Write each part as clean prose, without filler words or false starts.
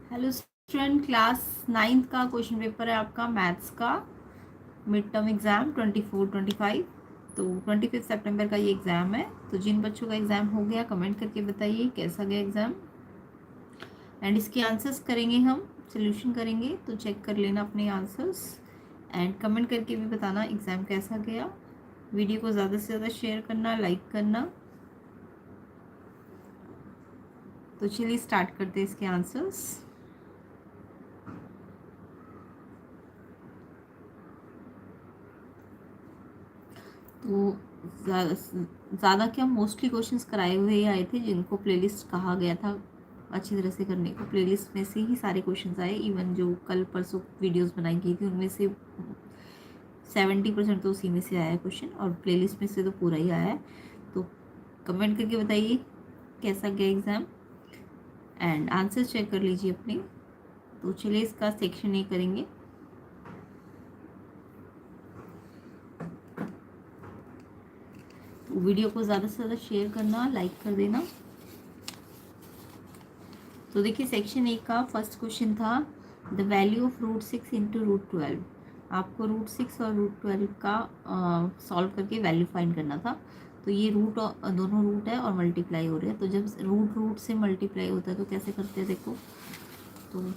Hello student, class 9th का question paper है आपका मैथ्स का मिड टर्म एग्ज़ाम 24-25। तो 25 सितंबर का ये एग्ज़ाम है। तो जिन बच्चों का एग्ज़ाम हो गया कमेंट करके बताइए कैसा गया एग्ज़ाम। एंड इसके आंसर्स करेंगे, हम सोल्यूशन करेंगे, तो चेक कर लेना अपने आंसर्स एंड कमेंट करके भी बताना एग्ज़ाम कैसा गया। वीडियो को ज़्यादा से ज़्यादा शेयर करना, लाइक करना। तो चलिए स्टार्ट करते हैं इसके आंसर्स। तो ज़्यादा क्या मोस्टली क्वेश्चंस कराए हुए ही आए थे जिनको प्लेलिस्ट कहा गया था अच्छी तरह से करने को। प्लेलिस्ट में से ही सारे क्वेश्चंस आए। इवन जो कल परसों वीडियोस बनाई गई थी उनमें से 70% तो उसी में से आया है क्वेश्चन, और प्लेलिस्ट में से तो पूरा ही आया है। तो कमेंट करके बताइए कैसा गया एग्ज़ाम एंड आंसर चेक कर लीजिए अपने। तो चलिए इसका सेक्शन ए करेंगे। तो वीडियो को ज़्यादा से ज़्यादा शेयर करना, लाइक कर देना। तो देखिए सेक्शन ए का फर्स्ट क्वेश्चन था द वैल्यू ऑफ √6 इंटू √12। आपको √6 और √12 का सॉल्व करके वैल्यू फाइंड करना था। तो ये दोनों रूट है और मल्टीप्लाई हो रहे हैं। तो जब रूट से मल्टीप्लाई होता है तो कैसे करते हैं देखो। तो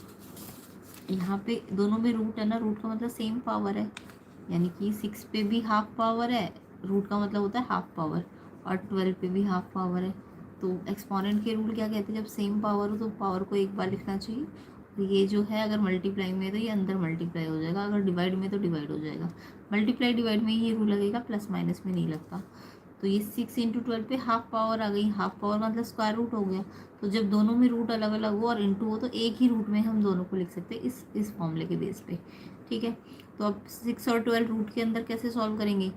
यहाँ पे दोनों में रूट है ना, रूट का मतलब सेम पावर है, यानी कि 6 पे भी हाफ पावर है, रूट का मतलब होता है हाफ पावर, और 12 पे भी हाफ पावर है। तो एक्सपोनेंट के रूल क्या कहते हैं, जब सेम पावर हो तो पावर को एक बार लिखना चाहिए। तो ये जो है अगर मल्टीप्लाई में है तो ये अंदर मल्टीप्लाई हो जाएगा, अगर डिवाइड में तो डिवाइड हो जाएगा। मल्टीप्लाई डिवाइड में ही ये रूल लगेगा, प्लस माइनस में नहीं लगता। तो ये 6 इंटू 12 पे हाफ पावर आ गई। हाफ पावर मतलब स्क्वायर रूट हो गया। तो जब दोनों में रूट अलग अलग हो और इंटू हो तो एक ही रूट में हम दोनों को लिख सकते हैं इस फॉर्मूले के बेस पे। ठीक है। तो अब 6 और 12 रूट के अंदर कैसे सॉल्व करेंगे,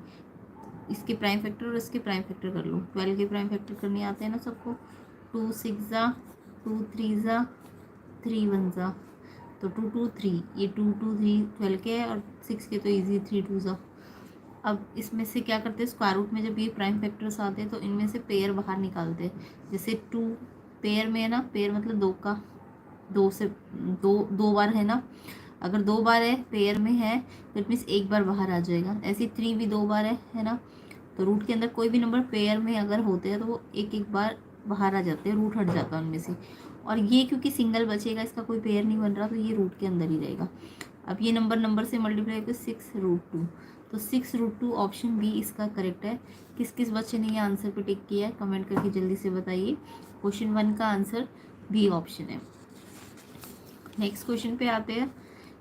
इसके प्राइम फैक्टर और इसके प्राइम फैक्टर कर लो। 12 के प्राइम फैक्टर करने आते हैं ना सबको। 2 6 ज़ा, 2 3 ज़ा, 3 1 ज़ा, तो 2 2 3, ये 2 2 3 12 के है और 6 के तो ईजी 3 2 ज़ा। अब इसमें से क्या करते हैं, स्क्वायर रूट में जब ये प्राइम फैक्टर्स आते हैं तो इनमें से पेयर बाहर निकालते हैं। जैसे 2 पेयर में है ना, पेयर मतलब दो का, दो से दो बार है ना, अगर दो बार है पेयर में है तो इट मीन्स एक बार बाहर आ जाएगा। ऐसे 3 भी दो बार है ना। तो रूट के अंदर कोई भी नंबर पेयर में अगर होते हैं तो वो एक एक बार बाहर आ जाते हैं, रूट हट जाता है उनमें से। और ये क्योंकि सिंगल बचेगा, इसका कोई पेयर नहीं बन रहा, तो ये रूट के अंदर ही रहेगा। अब ये नंबर से मल्टीप्लाई करके 6√2, तो 6√2 ऑप्शन बी इसका करेक्ट है। किस किस बच्चे ने ये आंसर पे टिक किया है कमेंट करके जल्दी से बताइए। क्वेश्चन 1 का आंसर बी ऑप्शन है। नेक्स्ट क्वेश्चन पे आते हैं।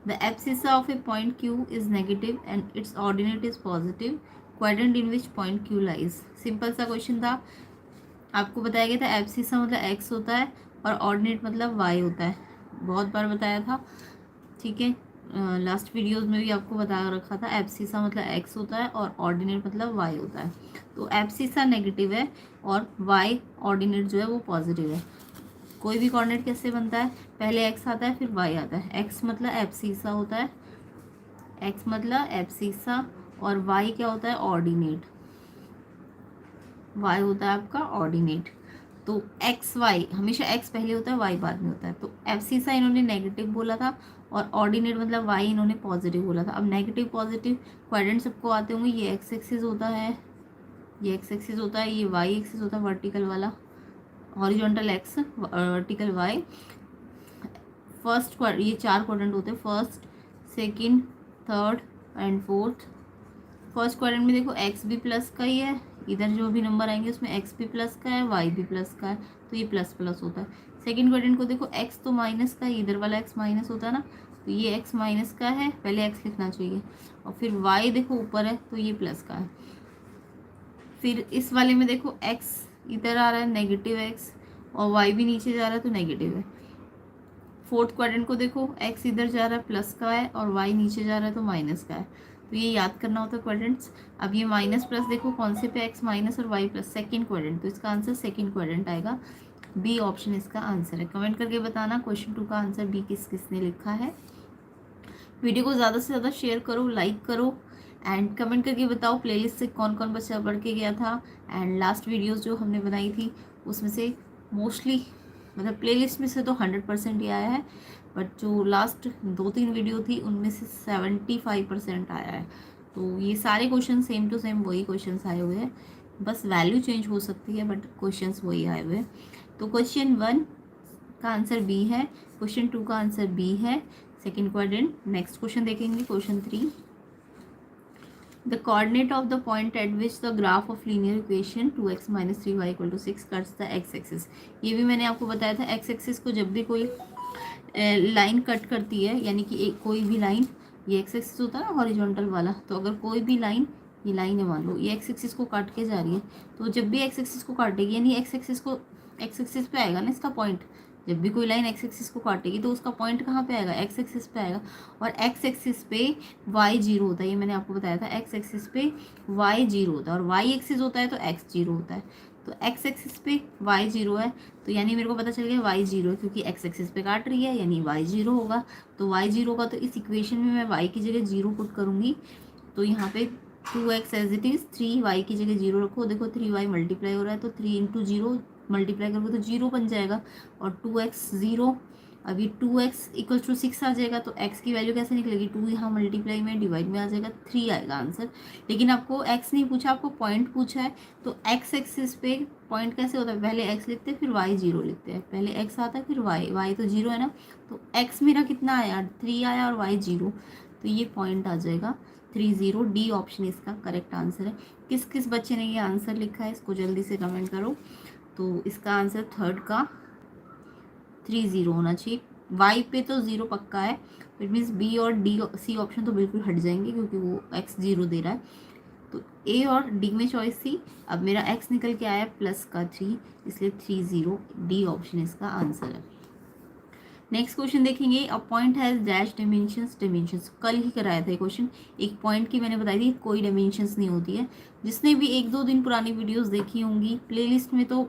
The abscissa of A point Q is negative and it's ordinate is positive, quadrant in which point Q lies. Simple सा क्वेश्चन था। आपको बताया गया था एब्सिसा मतलब एक्स होता है और ऑर्डिनेट मतलब वाई होता है। बहुत बार बताया था, ठीक है। लास्ट वीडियोस में भी आपको बता रखा था एब्सिसा मतलब एक्स होता है और ऑर्डिनेट मतलब वाई होता है। तो एब्सिसा नेगेटिव है और वाई ऑर्डिनेट जो है वो पॉजिटिव है। कोई भी कोऑर्डिनेट कैसे बनता है, पहले एक्स आता है फिर वाई आता है। एक्स मतलब एब्सिसा होता है, एक्स मतलब एब्सिसा, और वाई क्या होता है, ऑर्डिनेट। वाई होता है आपका ऑर्डिनेट। तो एक्स वाई हमेशा एक्स पहले होता है, वाई बाद में होता है। तो एब्सिसा इन्होंने नेगेटिव बोला था और ऑर्डिनेट मतलब वाई इन्होंने पॉजिटिव बोला था। अब नेगेटिव पॉजिटिव क्वाड्रेंट सबको आते होंगे। ये एक्स एक्सिस होता है, ये एक्स एक्सिस होता है, ये वाई एक्सिस होता है वर्टिकल वाला, horizontal x, vertical y. First ये 4 क्वाड्रेंट होते हैं, first second third and fourth. First quadrant में देखो एक्स भी प्लस का ही है, इधर जो भी नंबर आएंगे उसमें एक्स भी प्लस का है, वाई भी प्लस का है, तो ये प्लस प्लस होता है। सेकंड क्वाड्रेंट को देखो एक्स तो माइनस का है, इधर वाला एक्स माइनस होता है ना, तो ये एक्स माइनस का है, पहले एक्स लिखना चाहिए। और फिर वाई देखो ऊपर है तो ये प्लस का है। फिर इस वाले में देखो एक्स इधर आ रहा है नेगेटिव एक्स, और वाई भी नीचे जा रहा है तो नेगेटिव है। फोर्थ क्वाड्रेंट को देखो एक्स इधर जा रहा है प्लस का है और वाई नीचे जा रहा है तो माइनस का है। तो ये याद करना होता है क्वाड्रेंट्स। अब ये माइनस प्लस देखो कौन से पे, एक्स माइनस और वाई प्लस, सेकंड क्वाड्रेंट, तो इसका आंसर सेकंड क्वाड्रेंट आएगा। बी ऑप्शन इसका आंसर है। कमेंट करके बताना क्वेश्चन 2 का आंसर बी किस किसने लिखा है। वीडियो को ज़्यादा से ज़्यादा शेयर करो, लाइक करो एंड कमेंट करके बताओ प्लेलिस्ट से कौन कौन बच्चा पढ़ के गया था। एंड लास्ट वीडियोज़ जो हमने बनाई थी उसमें से मोस्टली मतलब प्लेलिस्ट में से तो 100% ही आया है, बट जो लास्ट 2-3 वीडियो थी उनमें से 75% आया है। तो ये सारे क्वेश्चन सेम टू सेम वही क्वेश्चंस आए हुए हैं, बस वैल्यू चेंज हो सकती है बट क्वेश्चंस वही आए हुए हैं। तो क्वेश्चन 1 का आंसर बी है, क्वेश्चन 2 का आंसर बी है, सेकेंड क्वाड्रेंट। नेक्स्ट क्वेश्चन देखेंगे, question 3। The coordinate of the point at which the graph of linear equation 2x minus 3y equal to 6 cuts the x axis। ये भी मैंने आपको बताया था, x axis को जब भी कोई लाइन कट करती है, यानी कि एक कोई भी लाइन, ये x axis होता है ना हॉरिजॉन्टल वाला, तो अगर कोई भी लाइन, ये लाइन है मान लो, ये x axis को काट के जा रही है, तो जब भी x axis को काटेगी यानी x axis पे आएगा ना इसका पॉइंट। जब भी कोई लाइन एक्स एक्सिस को काटेगी तो उसका पॉइंट कहाँ पे आएगा, एक्स एक्सिस पे आएगा। और एक्स एक्सिस पे वाई 0 होता है, ये मैंने आपको बताया था, एक्स एक्सिस पे वाई 0 होता है और वाई एक्सिस होता है तो एक्स 0 होता है। तो एक्स एक्सिस पे वाई 0 है, तो यानी मेरे को पता चल गया वाई 0 है, क्योंकि एक्स एक्सिस पे काट रही है यानी वाई 0 होगा। तो वाई 0 का, तो इस इक्वेशन में मैं वाई की जगह 0 पुट करूँगी, तो यहाँ पे 2x as it is, 3y की जगह 0 रखो, देखो 3y मल्टीप्लाई हो रहा है तो 3 इंटू 0 मल्टीप्लाई करोगे तो 0 बन जाएगा, और 2x 0, अभी 2x इक्वल टू 6 आ जाएगा, तो x की वैल्यू कैसे निकलेगी, 2 यहाँ मल्टीप्लाई में डिवाइड में आ जाएगा, 3 आएगा आंसर। लेकिन आपको x नहीं पूछा, आपको पॉइंट पूछा है, तो x एक्सिस पे पॉइंट कैसे होता है, पहले x लिखते हैं फिर y 0 लिखते हैं, पहले x आता है फिर y तो 0 है ना, तो x मेरा कितना आया, 3 आया और y 0, तो ये पॉइंट आ जाएगा 30। डी ऑप्शन इसका करेक्ट आंसर है। किस किस बच्चे ने ये आंसर लिखा है इसको जल्दी से कमेंट करो। तो इसका आंसर थर्ड का 30 होना चाहिए। वाई पे तो 0 पक्का है, इट मीन्स बी और डी सी ऑप्शन तो बिल्कुल हट जाएंगे क्योंकि वो x 0 दे रहा है। तो ए और डी में चॉइस थी, अब मेरा x निकल के आया प्लस का 3, इसलिए 30, डी ऑप्शन इसका आंसर है। नेक्स्ट क्वेश्चन देखेंगे, a point has dash dimensions. कल ही कराया था ये क्वेश्चन, एक पॉइंट की मैंने बताई थी कोई डायमेंशंस नहीं होती है। जिसने भी 1-2 दिन पुरानी वीडियोस देखी होंगी, प्लेलिस्ट में तो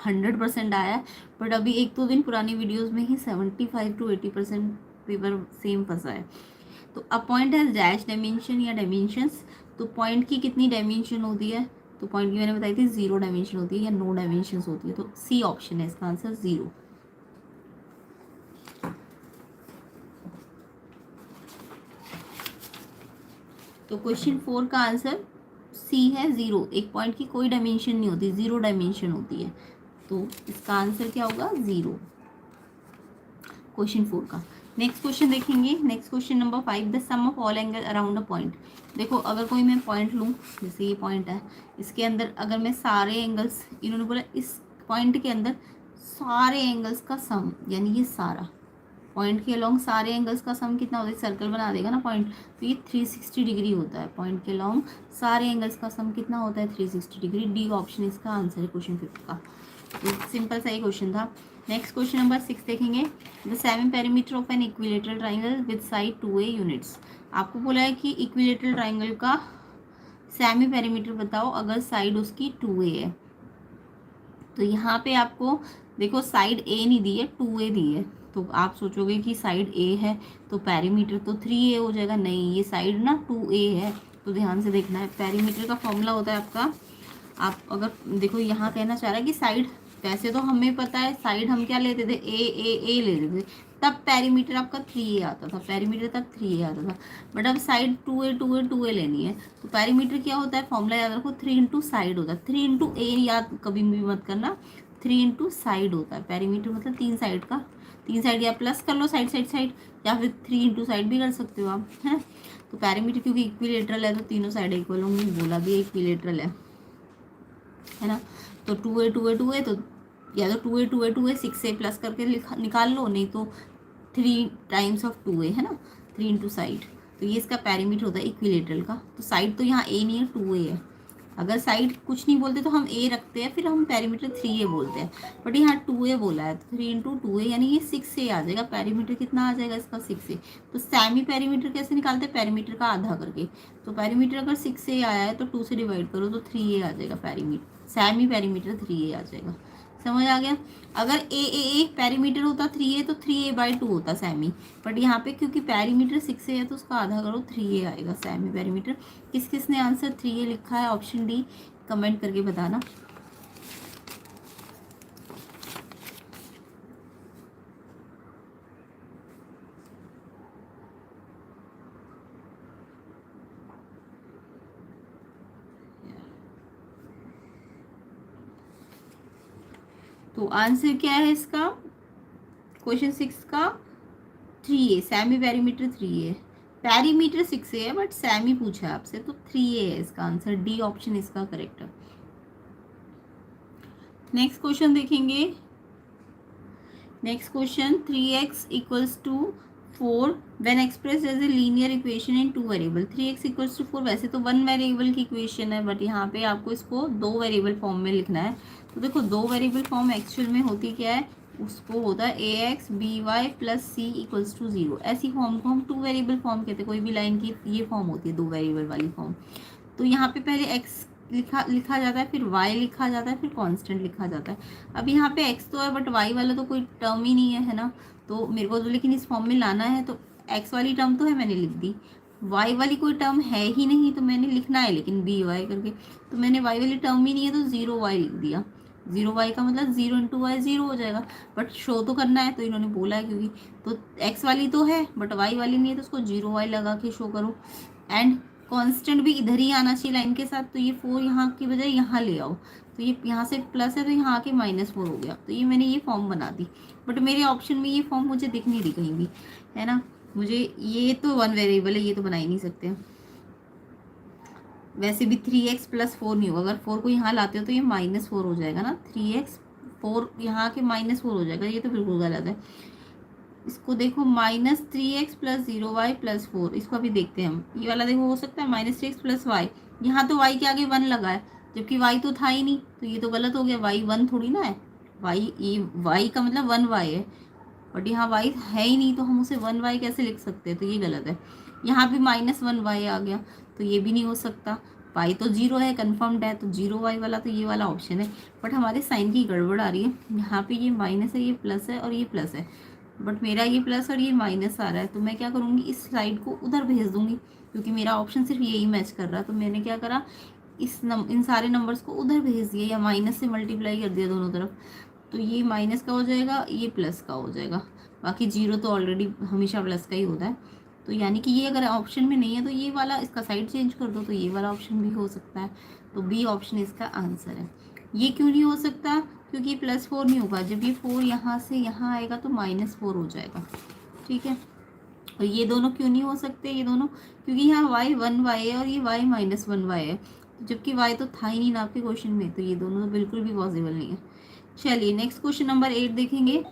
100% आया है, बट अभी 1-2 दिन पुरानी वीडियोस में ही 75 to 80% पेपर सेम फंसा है। तो a point has dash dimension या डायमेंशंस, तो पॉइंट की कितनी डायमेंशन होती है, तो पॉइंट की मैंने बताई थी 0 डायमेंशन होती है या नो डायमेंशन होती है, तो सी ऑप्शन है इसका आंसर 0। तो क्वेश्चन 4 का आंसर सी है 0, एक पॉइंट की कोई डायमेंशन नहीं होती, 0 डायमेंशन होती है, तो इसका आंसर क्या होगा 0, क्वेश्चन 4 का। नेक्स्ट क्वेश्चन देखेंगे, next question number 5, the sum of all angle around a point. देखो अगर कोई मैं पॉइंट लूँ, जैसे ये पॉइंट है, इसके अंदर अगर मैं सारे एंगल्स, इन्होंने बोला इस पॉइंट के अंदर सारे एंगल्स का सम, यानी ये सारा पॉइंट के अलोंग सारे एंगल्स का सम कितना होता है, सर्कल बना देगा ना पॉइंट, तो ये 360 डिग्री होता है। पॉइंट के अलोंग सारे एंगल्स का सम कितना होता है 360 डिग्री, डी ऑप्शन इसका आंसर है क्वेश्चन 5 का। तो सिंपल सा ही क्वेश्चन था। नेक्स्ट क्वेश्चन नंबर 6 देखेंगे, the semi perimeter of an equilateral triangle with side 2a units. आपको बोला है कि इक्विलेटरल ट्राइंगल का सेमी पेरीमीटर बताओ अगर साइड उसकी 2a है। तो यहाँ पे आपको देखो साइड ए नहीं दी है, 2a दी है, तो आप सोचोगे कि साइड ए है तो पेरीमीटर तो 3a हो जाएगा, नहीं ये साइड ना 2a है, तो ध्यान से देखना है। पेरीमीटर का फॉर्मूला होता है आपका, आप अगर देखो यहाँ कहना चाह रहा है कि साइड, वैसे तो हमें पता है साइड हम क्या लेते थे, ए लेते थे, तब पेरीमीटर आपका 3a आता था, पेरीमीटर तब 3a आता था, बट अब साइड 2a लेनी है, तो पेरीमीटर क्या होता है, फॉर्मूला याद रखो 3 इंटू साइड होता है, 3 इंटू ए याद कभी भी मत करना, 3 इंटू साइड होता है। पेरीमीटर मतलब 3 साइड का, 3 साइड या प्लस कर लो साइड या फिर 3 इंटू साइड भी कर सकते हो आप, है। तो पेरीमीटर क्योंकि इक्विलेटरल है तो तीनों साइड इक्वल होंगी, बोला भी इक्विलेटरल है ना। तो 2a तो या तो 2a 6 से प्लस करके निकाल लो, नहीं तो 3 टाइम्स ऑफ 2a है ना, 3 इंटू साइड, तो ये इसका पेरीमीटर होता है इक्विलेटरल का। तो साइड तो यहाँ a नहीं है 2a है, अगर साइड कुछ नहीं बोलते तो हम a रखते हैं, फिर हम पेरीमीटर 3a बोलते हैं, बट यहाँ 2a बोला है तो 3 इंटू 2a यानी ये 6a आ जाएगा। पेरीमीटर कितना आ जाएगा इसका 6a। तो सेमी पेरीमीटर कैसे निकालते हैं, पेरीमीटर का आधा करके, तो पेरीमीटर अगर 6a आया है तो 2 से डिवाइड करो तो 3a आ जाएगा, पेरीमीटर सेमी पेरीमीटर 3a आ जाएगा। समझ आ गया। अगर ए पेरीमीटर होता 3a तो 3a/2 होता सेमी, बट यहाँ पे क्योंकि पेरीमीटर 6a है तो उसका आधा करो 3a आएगा सेमी पेरीमीटर। किस किस ने आंसर 3a लिखा है ऑप्शन डी, कमेंट करके बताना। तो आंसर क्या है इसका क्वेश्चन 6 का 3A, semi perimeter 3A। Perimeter 6A है बट सेमी पूछा है आपसे, तो 3A है इसका आंसर। डी ऑप्शन इसका करेक्ट है। नेक्स्ट क्वेश्चन देखेंगे। Next question 3x equals to 4 when express as a linear equation in 2 variable. 3x equals to 4 वैसे तो 1 वेरिएबल की इक्वेशन है, बट यहाँ पे आपको इसको 2 वेरिएबल फॉर्म में लिखना है। तो देखो 2 वेरिएबल फॉर्म एक्चुअल में होती क्या है, उसको होता है ax by plus C equals to 0। ऐसी फॉर्म को हम 2 वेरिएबल फॉर्म कहते हैं। कोई भी लाइन की ये फॉर्म होती है 2 वेरिएबल वाली फॉर्म। तो यहाँ पे पहले x लिखा जाता है, फिर y लिखा जाता है, फिर कांस्टेंट लिखा जाता है। अब यहाँ पे x तो है बट y वाला तो कोई टर्म ही नहीं है ना, तो मेरे को तो लेकिन इस फॉर्म में लाना है। तो x वाली टर्म तो है, मैंने लिख दी। y वाली कोई टर्म है ही नहीं, तो मैंने लिखना है लेकिन बी वाई करके। तो मैंने y वाली टर्म ही नहीं है तो 0y लिख दिया। 0y का मतलब 0 इंटू वाई 0 हो जाएगा, बट शो तो करना है तो इन्होंने बोला है क्योंकि। तो x वाली तो है बट y वाली नहीं है, तो उसको 0y लगा के शो करो। एंड कांस्टेंट भी इधर ही आना चाहिए लाइन के साथ, तो ये 4 यहाँ की बजाय यहाँ ले आओ। तो ये यहाँ से प्लस है तो यहाँ आके -4 हो गया। तो ये मैंने ये फॉर्म बना दी, बट मेरे ऑप्शन में ये फॉर्म मुझे दिख नहीं रही कहीं भी, है ना। मुझे ये तो 1 वेरिएबल है, ये तो बना ही नहीं सकते। वैसे भी 3x प्लस 4 नहीं होगा। अगर 4 को यहाँ लाते हो तो ये -4 हो जाएगा ना। 3x 4 यहाँ के -4 हो जाएगा, ये तो बिल्कुल गलत है। इसको देखो -3x प्लस 0y प्लस 4, इसको अभी देखते हैं हम। ये वाला देखो हो सकता है -3x प्लस y, यहाँ तो y के आगे 1 लगा है जबकि y तो था ही नहीं, तो ये तो गलत हो गया। y 1 थोड़ी ना है, y ये y का मतलब 1y है, बट यहाँ y है ही नहीं, तो हम उसे 1y कैसे लिख सकते हैं, तो ये गलत है। यहाँ भी -1y आ गया, तो ये भी नहीं हो सकता। y तो 0 है, कन्फर्म्ड है, तो 0y वाला तो ये वाला ऑप्शन है। बट हमारे साइन की गड़बड़ आ रही है, यहाँ पे ये माइनस है, ये प्लस है और ये प्लस है, बट मेरा ये प्लस और ये माइनस आ रहा है। तो मैं क्या करूँगी, इस साइड को उधर भेज दूँगी क्योंकि मेरा ऑप्शन सिर्फ यही मैच कर रहा है। तो मैंने क्या करा, इन सारे नंबर्स को उधर भेज दिया या माइनस से मल्टीप्लाई कर दिया दोनों तरफ। तो ये माइनस का हो जाएगा, ये प्लस का हो जाएगा। बाकी 0 तो ऑलरेडी हमेशा प्लस का ही होता है। तो यानी कि ये अगर ऑप्शन में नहीं है तो ये वाला इसका साइड चेंज कर दो, तो ये वाला ऑप्शन भी हो सकता है। तो बी ऑप्शन इसका आंसर है। ये क्यों नहीं हो सकता, क्योंकि +4 नहीं होगा। जब ये 4 यहाँ से यहाँ आएगा तो -4 हो जाएगा, ठीक है। और ये दोनों क्यों नहीं हो सकते, ये दोनों, क्योंकि यहाँ y 1y है और ये y -1y है, तो जबकि y तो था ही नहीं ना आपके क्वेश्चन में, तो ये दोनों तो बिल्कुल भी पॉसिबल नहीं है। चलिए नेक्स्ट क्वेश्चन नंबर 8 देखेंगे।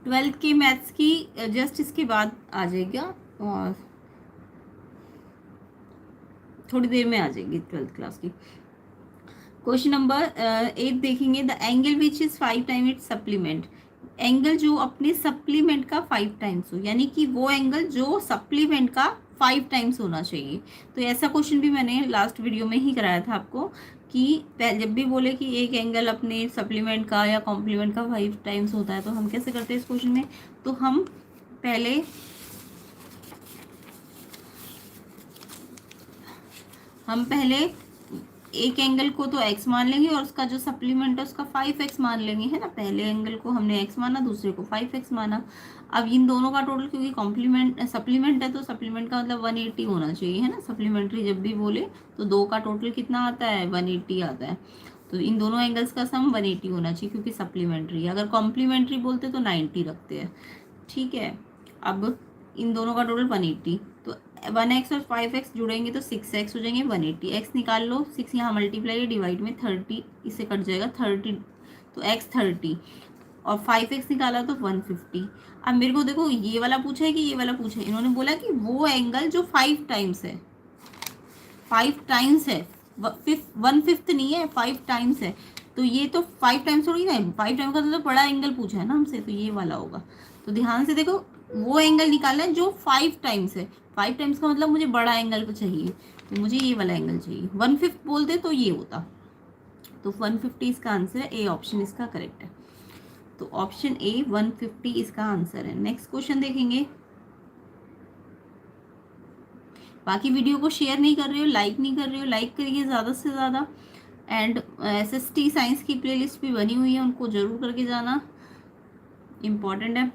ट्वेल्थ के मैथ्स की जस्ट इसके बाद आ जाएगा, और थोड़ी देर में आ जाएगी 12th क्लास की। क्वेश्चन नंबर 8 देखेंगे। The angle which is 5 time it's supplement. Angle जो अपने सप्लीमेंट का 5 टाइम्स हो, यानी कि वो एंगल जो सप्लीमेंट का 5 टाइम्स होना चाहिए। तो ऐसा क्वेश्चन भी मैंने लास्ट वीडियो में ही कराया था आपको कि जब भी बोले कि एक एंगल अपने सप्लीमेंट का या कॉम्प्लीमेंट का 5 टाइम्स होता है, तो हम कैसे करते हैं इस क्वेश्चन में। तो हम पहले एक एंगल को तो x मान लेंगे और उसका जो सप्लीमेंट है उसका 5x मान लेंगे, है ना। पहले एंगल को हमने x माना, दूसरे को 5x माना। अब इन दोनों का टोटल, क्योंकि सप्लीमेंट है तो सप्लीमेंट का मतलब 180 होना चाहिए, है ना। सप्लीमेंट्री जब भी बोले तो 2 का टोटल कितना आता है, 180 आता है। तो इन दोनों एंगल्स का सम 180 होना चाहिए क्योंकि सप्लीमेंट्री है। अगर कॉम्प्लीमेंट्री बोलते तो 90 रखते हैं, ठीक है। अब इन दोनों का टोटल 180, तो 1x और 5x जुड़ेंगे तो 6x हो जाएंगे, 180। x निकाल लो, 6 यहाँ मल्टीप्लाई है, डिवाइड में 30 इससे कट जाएगा 30, तो x 30 और 5x निकाला तो 150। अब मेरे को देखो ये वाला पूछा है कि ये वाला पूछा है। इन्होंने बोला कि वो एंगल जो 5 टाइम्स है, 5 टाइम्स है, 1/5 नहीं है, 5 टाइम्स है। तो ये तो 5 टाइम्स थोड़ी ना है, 5 टाइम्स का तो बड़ा एंगल पूछा है ना हमसे, तो ये वाला होगा। तो ध्यान से देखो, वो एंगल निकालना है जो 5 टाइम्स है। 5 टाइम्स का मतलब मुझे बड़ा एंगल चाहिए, तो मुझे ये वाला एंगल चाहिए। 1/5 बोलते तो ये होता, तो 150 इसका आंसर है। ए ऑप्शन इसका करेक्ट है। तो ऑप्शन ए 150 इसका आंसर है। नेक्स्ट क्वेश्चन देखेंगे। बाकी वीडियो को शेयर नहीं कर रहे हो, लाइक नहीं कर रहे हो, लाइक करिए ज़्यादा से ज़्यादा। एंड SST साइंस की प्लेलिस्ट भी बनी हुई है, उनको ज़रूर करके जाना, इम्पॉर्टेंट है।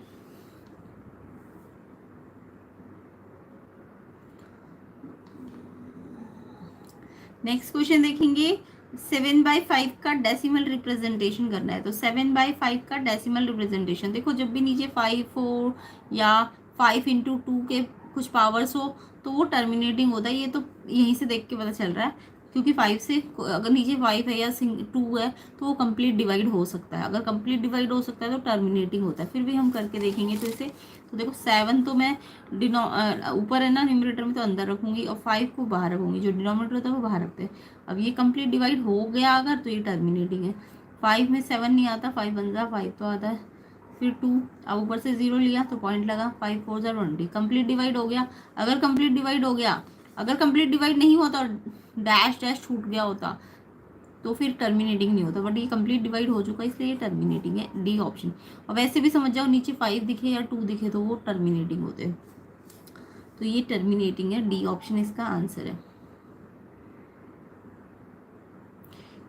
नेक्स्ट क्वेश्चन देखेंगे, 7/5 का डेसिमल रिप्रेजेंटेशन करना है। तो 7/5 का डेसिमल रिप्रेजेंटेशन, देखो जब भी नीचे 5 हो या 5 × 2 के कुछ पावर्स हो तो वो टर्मिनेटिंग होता है। ये तो यहीं से देख के पता चल रहा है, क्योंकि 5 से अगर नीचे 5 है या 2 है तो वो कंप्लीट डिवाइड हो सकता है। अगर कंप्लीट डिवाइड हो सकता है तो टर्मिनेटिंग होता है। फिर भी हम करके देखेंगे तो इसे, तो देखो 7 तो मैं ऊपर है ना न्यूमरेटर में, तो अंदर रखूंगी और 5 को बाहर रखूंगी, जो डिनोमिनेटर होता है वो बाहर रखते हैं। अब ये कंप्लीट डिवाइड हो गया अगर, तो ये टर्मिनेटिंग है। 5 में 7 नहीं आता, 5 बन जा 5 तो आता है, फिर 2, अब ऊपर से 0 लिया तो पॉइंट लगा, 5 4 जा 20, कंप्लीट डिवाइड हो गया। अगर कंप्लीट डिवाइड हो गया, अगर कंप्लीट डिवाइड नहीं होता, डैश डैश छूट गया होता तो फिर टर्मिनेटिंग नहीं होता, बट ये कंप्लीट डिवाइड हो चुका है इसलिए ये टर्मिनेटिंग है, डी ऑप्शन। और वैसे भी समझ जाओ, नीचे 5 दिखे या 2 दिखे तो वो टर्मिनेटिंग होते हैं, तो ये टर्मिनेटिंग है, डी ऑप्शन इसका आंसर है।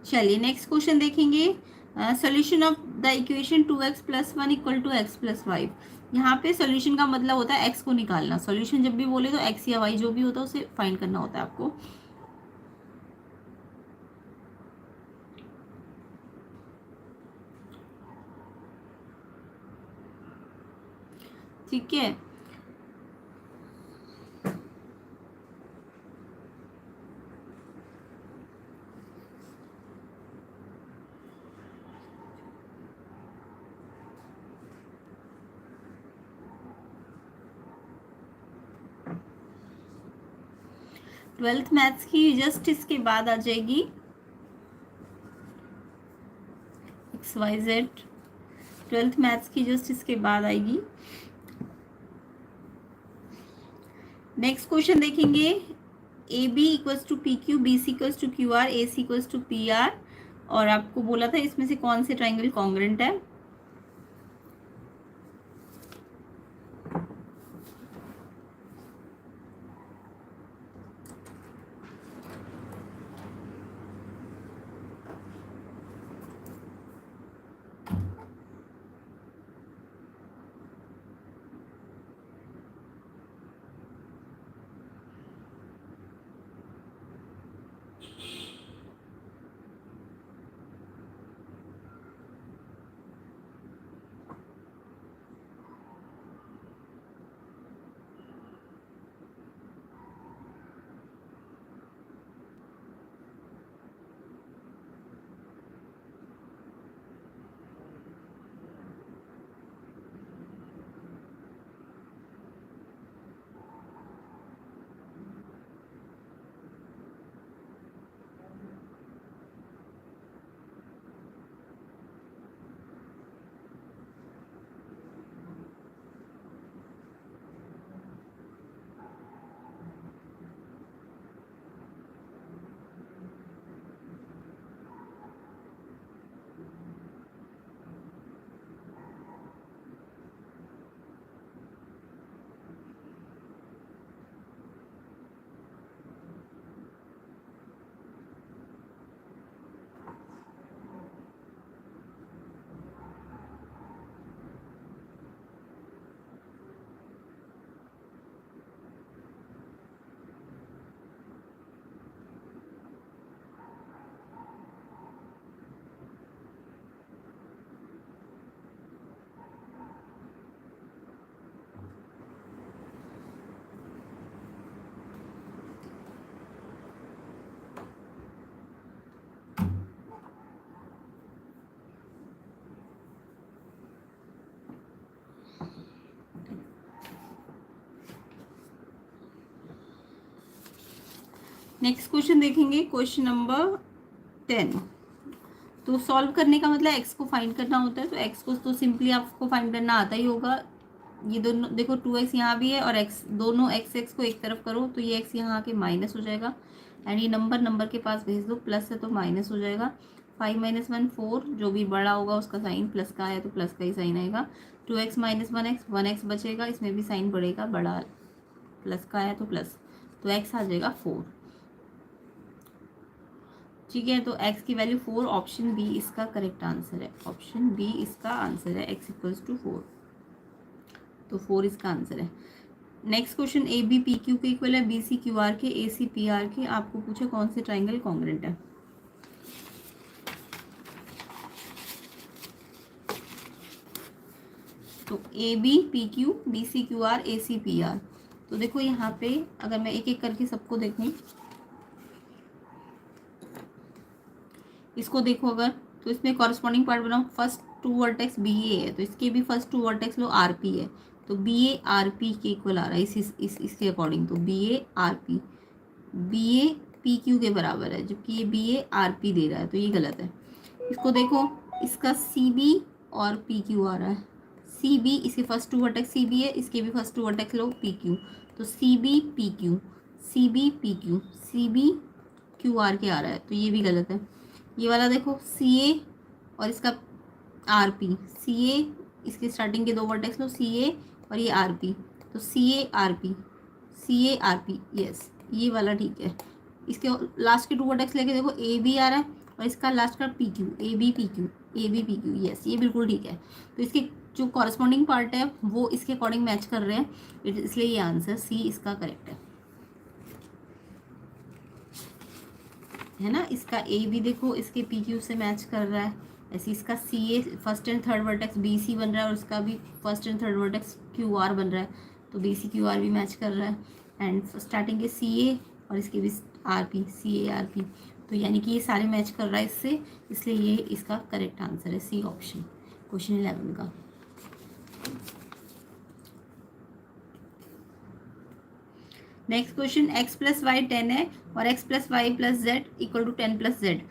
चलिए नेक्स्ट क्वेश्चन देखेंगे, solution of the equation 2x + 1 = x + 5। यहाँ पे सोल्यूशन का मतलब होता है x को निकालना। सोल्यूशन जब भी बोले तो x या y जो भी होता है उसे फाइंड करना होता है आपको। ठीक है, ट्वेल्थ मैथ्स की जस्ट इसके बाद आ जाएगी XYZ। ट्वेल्थ मैथ्स की जस्ट इसके बाद आएगी। नेक्स्ट क्वेश्चन देखेंगे, AB = PQ, BC = QR, AC = PR। और आपको बोला था इसमें से कौन से ट्राइंगल कॉन्ग्रेंट है। नेक्स्ट क्वेश्चन देखेंगे, क्वेश्चन नंबर 10। तो सॉल्व करने का मतलब x को फाइंड करना होता है, तो x को तो सिंपली आपको फाइंड करना आता ही होगा। ये दोनों देखो 2x यहाँ भी है और x, दोनों x को एक तरफ करो तो ये x यहाँ आके माइनस हो जाएगा, एंड ये नंबर के पास भेज दो, प्लस है तो माइनस हो जाएगा। 5 - 1 4, जो भी बड़ा होगा उसका साइन प्लस का है तो प्लस का ही साइन आएगा। 2x - 1x, 1x बचेगा, इसमें भी साइन बढ़ेगा, बड़ा प्लस का है तो प्लस, तो x आ जाएगा 4। ठीक है, तो x की वैल्यू 4, ऑप्शन बी इसका करेक्ट आंसर है। ऑप्शन बी इसका आंसर है, x = 4, तो 4 इसका आंसर है। Next question, A B P Q के इक्वल है, बी सी क्यू आर के, ए सी पी आर के। आपको पूछे कौन से ट्राइंगल कॉन्ग्रुएंट है। तो A B P Q, B C Q R, A C P R. तो देखो यहाँ पे अगर मैं एक एक करके सबको देखूँ, इसको देखो अगर, तो इसमें कॉरस्पॉन्डिंग पार्ट बनाओ। First two vertex B A है, तो इसके भी फर्स्ट टू वर्टेक्स लो आर पी है, तो बी ए आर पी के इक्वल आ रहा है इसके अकॉर्डिंग। तो B A R P, B A P Q के बराबर है, जबकि ये बी ए आर पी दे रहा है, तो ये गलत है। इसको देखो, इसका सी बी और पी क्यू आ रहा है। सी बी, इसके first two vertex C B है, इसके भी फर्स्ट टू वर्टेक्स लो पी क्यू, तो C B P Q, C B P Q, C B Q R के आ रहा है, तो ये भी गलत है। ये वाला देखो, सी ए और इसका आर पी, सी ए, इसके स्टार्टिंग के दो वर्टेक्स लो, सी ए और ये आर पी, तो C A R P, C A R P, yes ये वाला ठीक है। इसके लास्ट के टू वर्टेक्स लेके देखो, ए बी आ रहा है और इसका लास्ट का P Q, A B P Q, A B P Q, yes ये बिल्कुल ठीक है। तो इसके जो कॉरस्पॉन्डिंग पार्ट है वो इसके अकॉर्डिंग मैच कर रहे हैं, इसलिए ये आंसर सी इसका करेक्ट है ना। इसका ए भी देखो इसके पी क्यू से मैच कर रहा है, ऐसे इसका C A first and third vertex B C बन रहा है और उसका भी first and third vertex Q R बन रहा है, तो बी सी क्यू आर भी मैच कर रहा है। एंड स्टार्टिंग के सी ए और इसके भी R P, C A R P, तो यानी कि ये सारे मैच कर रहा है इससे, इसलिए ये इसका करेक्ट आंसर है सी ऑप्शन, क्वेश्चन 11 का। Next question, x plus y 10 है और x plus y plus z equal to 10 plus z.